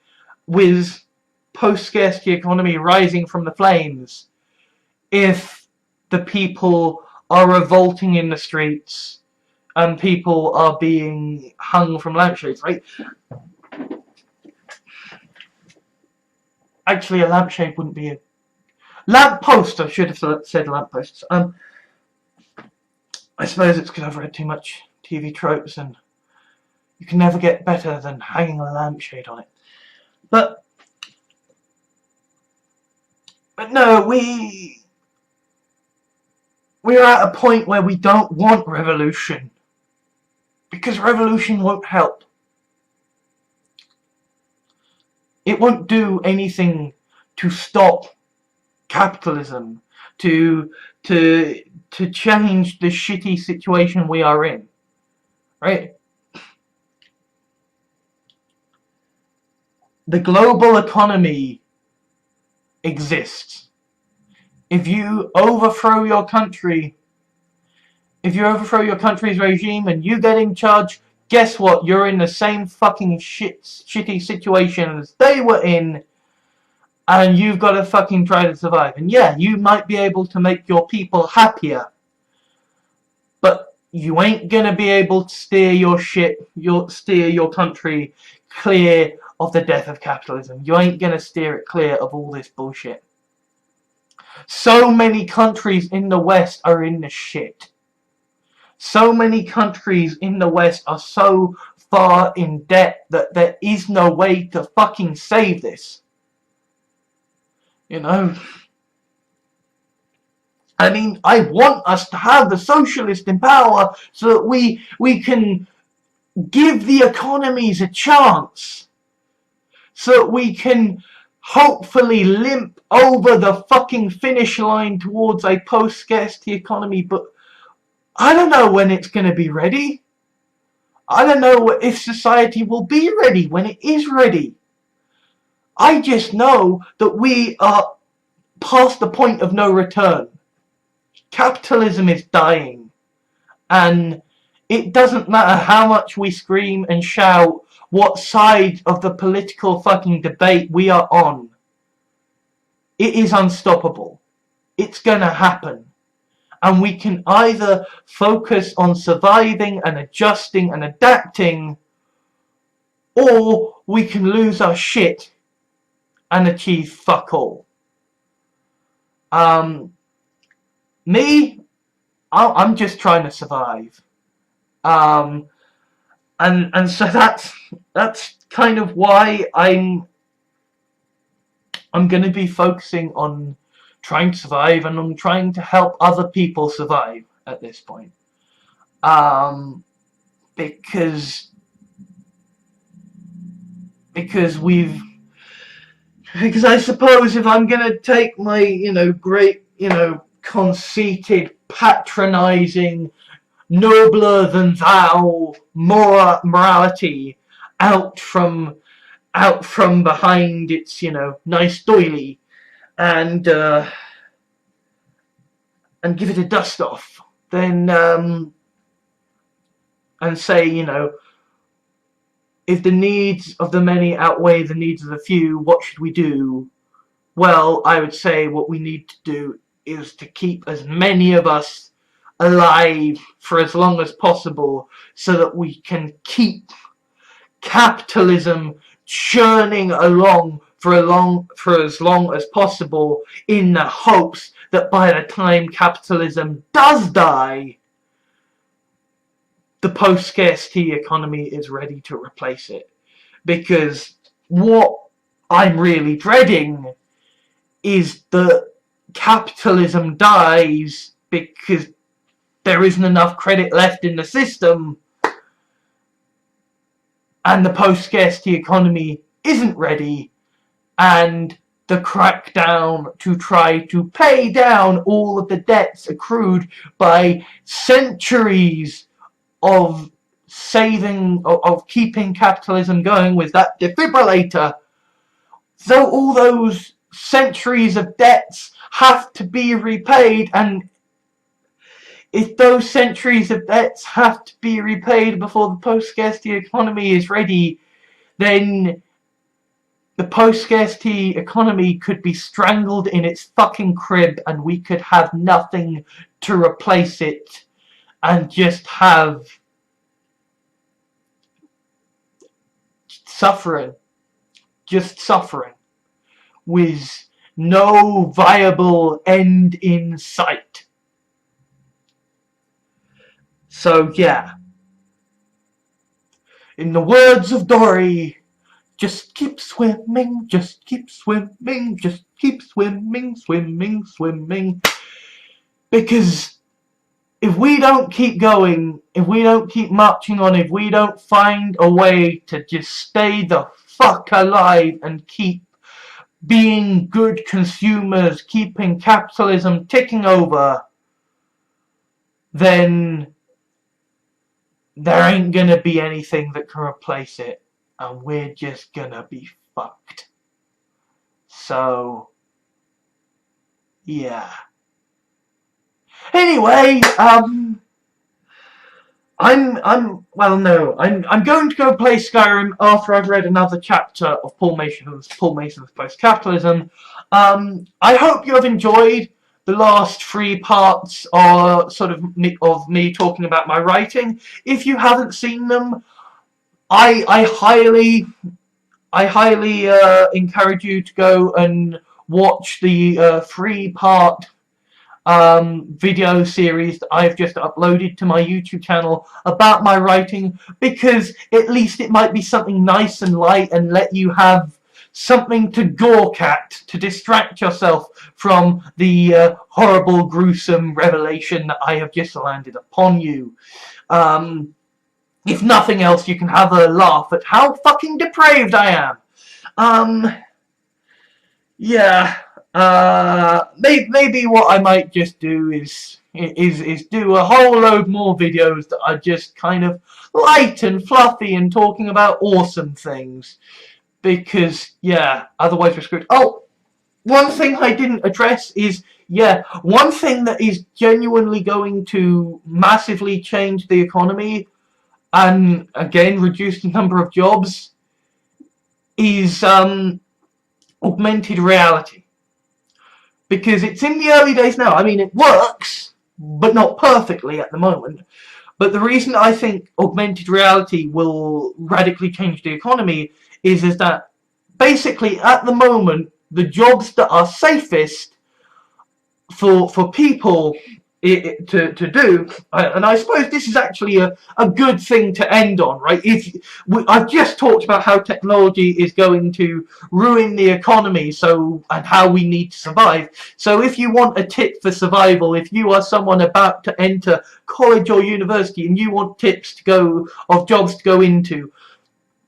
with post-scarcity economy rising from the flames if the people are revolting in the streets and people are being hung from lampshades, right? Actually, a lampshade wouldn't be a lamppost. I should have said lampposts. I suppose it's because I've read too much TV tropes, and you can never get better than hanging a lampshade on it. But no, we're at a point where we don't want revolution, because revolution won't help. It won't do anything to stop capitalism, to change the shitty situation we are in, right? The global economy exists. If you overthrow your country's regime and you get in charge, guess what? You're in the same fucking shitty situation as they were in, and you've got to fucking try to survive. And yeah, you might be able to make your people happier, but you ain't gonna be able to steer your country clear of the death of capitalism. You ain't gonna steer it clear of all this bullshit. So many countries in the West are in the shit. So many countries in the West are so far in debt that there is no way to fucking save this. You know? I mean, I want us to have the socialist in power so that we can give the economies a chance. So that we can hopefully limp over the fucking finish line towards a post-scarcity economy. But I don't know when it's going to be ready. I don't know if society will be ready when it is ready. I just know that we are past the point of no return. Capitalism is dying. And it doesn't matter how much we scream and shout, what side of the political fucking debate we are on. It is unstoppable. It's gonna happen. And we can either focus on surviving and adjusting and adapting, or we can lose our shit and achieve fuck all. Me, I'm just trying to survive. And so that's kind of why I'm going to be focusing on trying to survive, and on trying to help other people survive at this point. Because I suppose if I'm going to take my, great, conceited, patronizing, nobler than thou morality out from behind its nice doily and give it a dust off, then and say if the needs of the many outweigh the needs of the few, what should we do? Well, I would say what we need to do is to keep as many of us alive for as long as possible, so that we can keep capitalism churning along for as long as possible, in the hopes that by the time capitalism does die, the post-scarcity economy is ready to replace it. Because what I'm really dreading is that capitalism dies because there isn't enough credit left in the system, and the post-scarcity economy isn't ready, and the crackdown to try to pay down all of the debts accrued by centuries of saving, of keeping capitalism going with that defibrillator. So all those centuries of debts have to be repaid, and if those centuries of debts have to be repaid before the post-scarcity economy is ready, then the post-scarcity economy could be strangled in its fucking crib, and we could have nothing to replace it, and just have suffering. Just suffering. With no viable end in sight. So yeah, in the words of Dory, just keep swimming, just keep swimming, just keep swimming, swimming, swimming. Because if we don't keep going, if we don't keep marching on, if we don't find a way to just stay the fuck alive and keep being good consumers, keeping capitalism ticking over, then there ain't gonna be anything that can replace it, and we're just gonna be fucked. So yeah. Anyway, I'm going to go play Skyrim after I've read another chapter of Paul Mason's Post-Capitalism. I hope you have enjoyed the last 3 parts are sort of me talking about my writing. If you haven't seen them, I highly encourage you to go and watch the 3-part video series that I've just uploaded to my YouTube channel about my writing, because at least it might be something nice and light and let you have something to gawk at to distract yourself from the horrible, gruesome revelation that I have just landed upon you. If nothing else, you can have a laugh at how fucking depraved I am. Yeah. Maybe what I might just do is do a whole load more videos that are just kind of light and fluffy and talking about awesome things, because yeah, otherwise we're screwed. Oh, one thing I didn't address is, yeah, one thing that is genuinely going to massively change the economy and again reduce the number of jobs is augmented reality. Because it's in the early days now. I mean, it works, but not perfectly at the moment. But the reason I think augmented reality will radically change the economy is that basically at the moment, the jobs that are safest for people to do, and I suppose this is actually a good thing to end on, right? I've just talked about how technology is going to ruin the economy, and how we need to survive. So if you want a tip for survival, if you are someone about to enter college or university and you want tips of jobs to go into,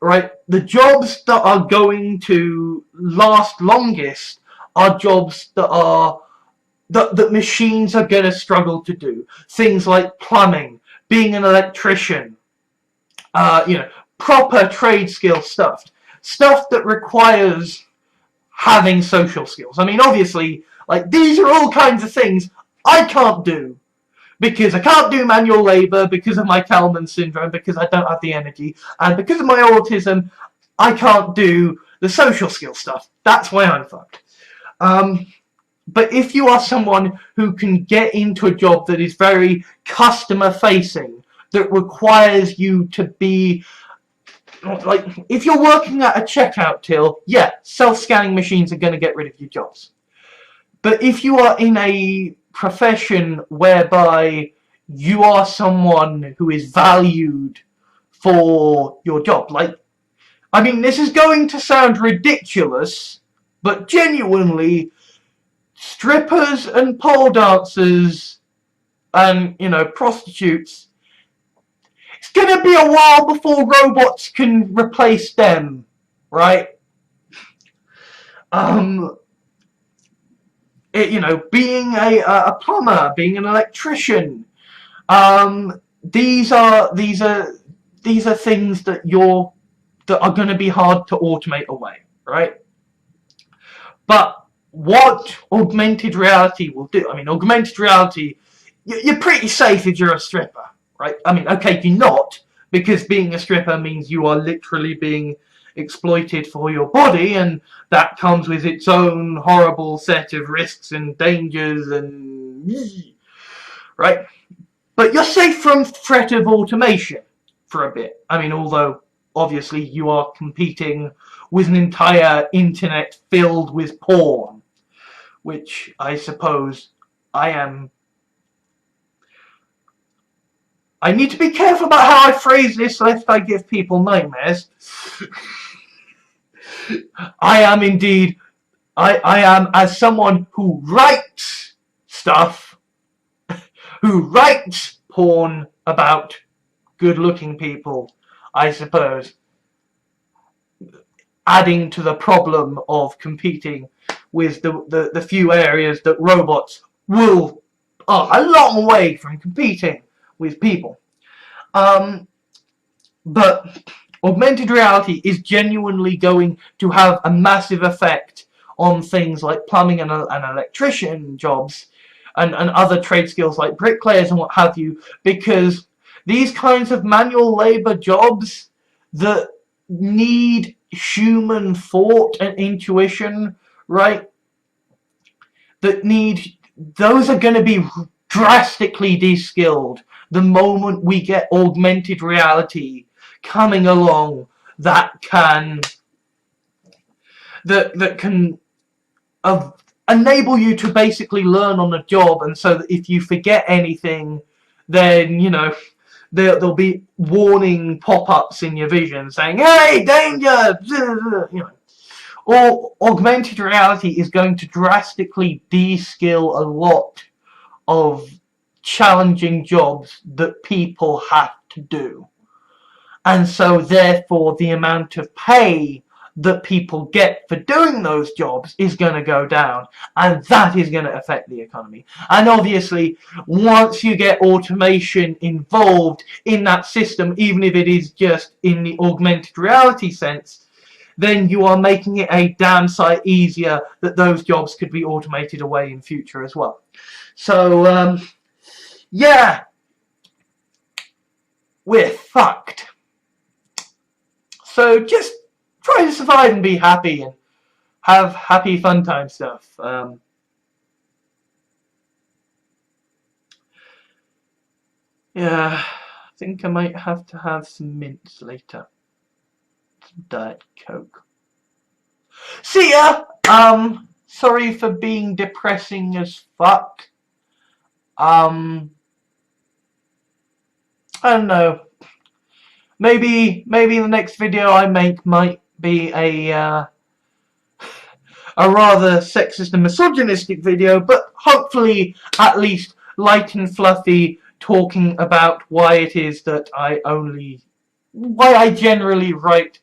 right, the jobs that are going to last longest are jobs that machines are going to struggle to do. Things like plumbing, being an electrician, proper trade skill stuff that requires having social skills. I mean, obviously, like, these are all kinds of things I can't do, because I can't do manual labor because of my Kalman syndrome, because I don't have the energy, and because of my autism, I can't do the social skill stuff. That's why I'm fucked. But if you are someone who can get into a job that is very customer facing, that requires you to be, like, if you're working at a checkout till, yeah, self-scanning machines are going to get rid of your jobs. But if you are in a profession whereby you are someone who is valued for your job, like, I mean, this is going to sound ridiculous, but genuinely, strippers and pole dancers and, prostitutes, it's gonna be a while before robots can replace them, right? Being a plumber, being an electrician, these are things that are going to be hard to automate away, right? But what augmented reality will do, I mean, augmented reality, you're pretty safe if you're a stripper, right? I mean, okay, you're not, because being a stripper means you are literally being exploited for your body, and that comes with its own horrible set of risks and dangers and right? But you're safe from threat of automation for a bit. I mean, although obviously you are competing with an entire internet filled with porn, which I suppose I need to be careful about how I phrase this lest I give people nightmares. I am indeed, I am, as someone who writes stuff, who writes porn about good-looking people, I suppose, adding to the problem of competing with the few areas that robots are a long way from competing with people. But augmented reality is genuinely going to have a massive effect on things like plumbing and electrician jobs and other trade skills like bricklayers and what have you, because these kinds of manual labor jobs that need human thought and intuition, right, those are going to be drastically de-skilled the moment we get augmented reality coming along that can enable you to basically learn on the job, and so that if you forget anything, then, you know, there'll be warning pop-ups in your vision saying, hey, danger, you know. Or augmented reality is going to drastically de-skill a lot of challenging jobs that people have to do. And so therefore the amount of pay that people get for doing those jobs is going to go down, and that is going to affect the economy. And obviously, once you get automation involved in that system, even if it is just in the augmented reality sense, then you are making it a damn sight easier that those jobs could be automated away in future as well. So yeah, we're fucked. So just try to survive and be happy and have happy fun time stuff. Yeah, I think I might have to have some mints later. Some Diet Coke. See ya! Sorry for being depressing as fuck. I don't know. Maybe the next video I make might be a rather sexist and misogynistic video, but hopefully at least light and fluffy, talking about why it is that why I generally write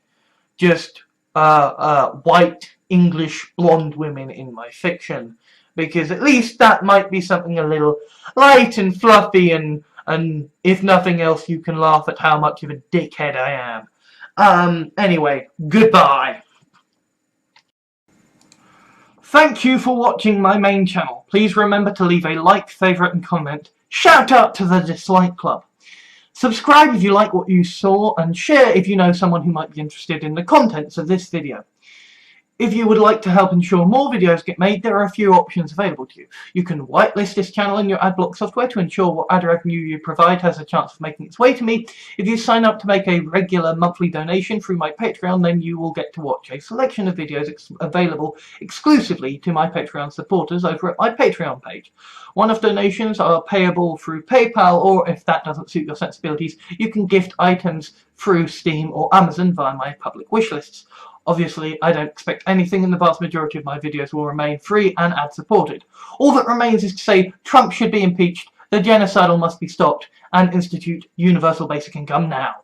just white English blonde women in my fiction, because at least that might be something a little light and fluffy, and if nothing else, you can laugh at how much of a dickhead I am. Anyway, goodbye. Thank you for watching my main channel. Please remember to leave a like, favourite and comment. Shout out to the Dislike Club. Subscribe if you like what you saw, and share if you know someone who might be interested in the contents of this video. If you would like to help ensure more videos get made, there are a few options available to you. You can whitelist this channel in your adblock software to ensure what ad revenue you provide has a chance of making its way to me. If you sign up to make a regular monthly donation through my Patreon, then you will get to watch a selection of videos available exclusively to my Patreon supporters over at my Patreon page. One-off donations are payable through PayPal, or if that doesn't suit your sensibilities, you can gift items through Steam or Amazon via my public wish lists. Obviously, I don't expect anything, and the vast majority of my videos will remain free and ad-supported. All that remains is to say Trump should be impeached, the genocidal must be stopped, and institute universal basic income now.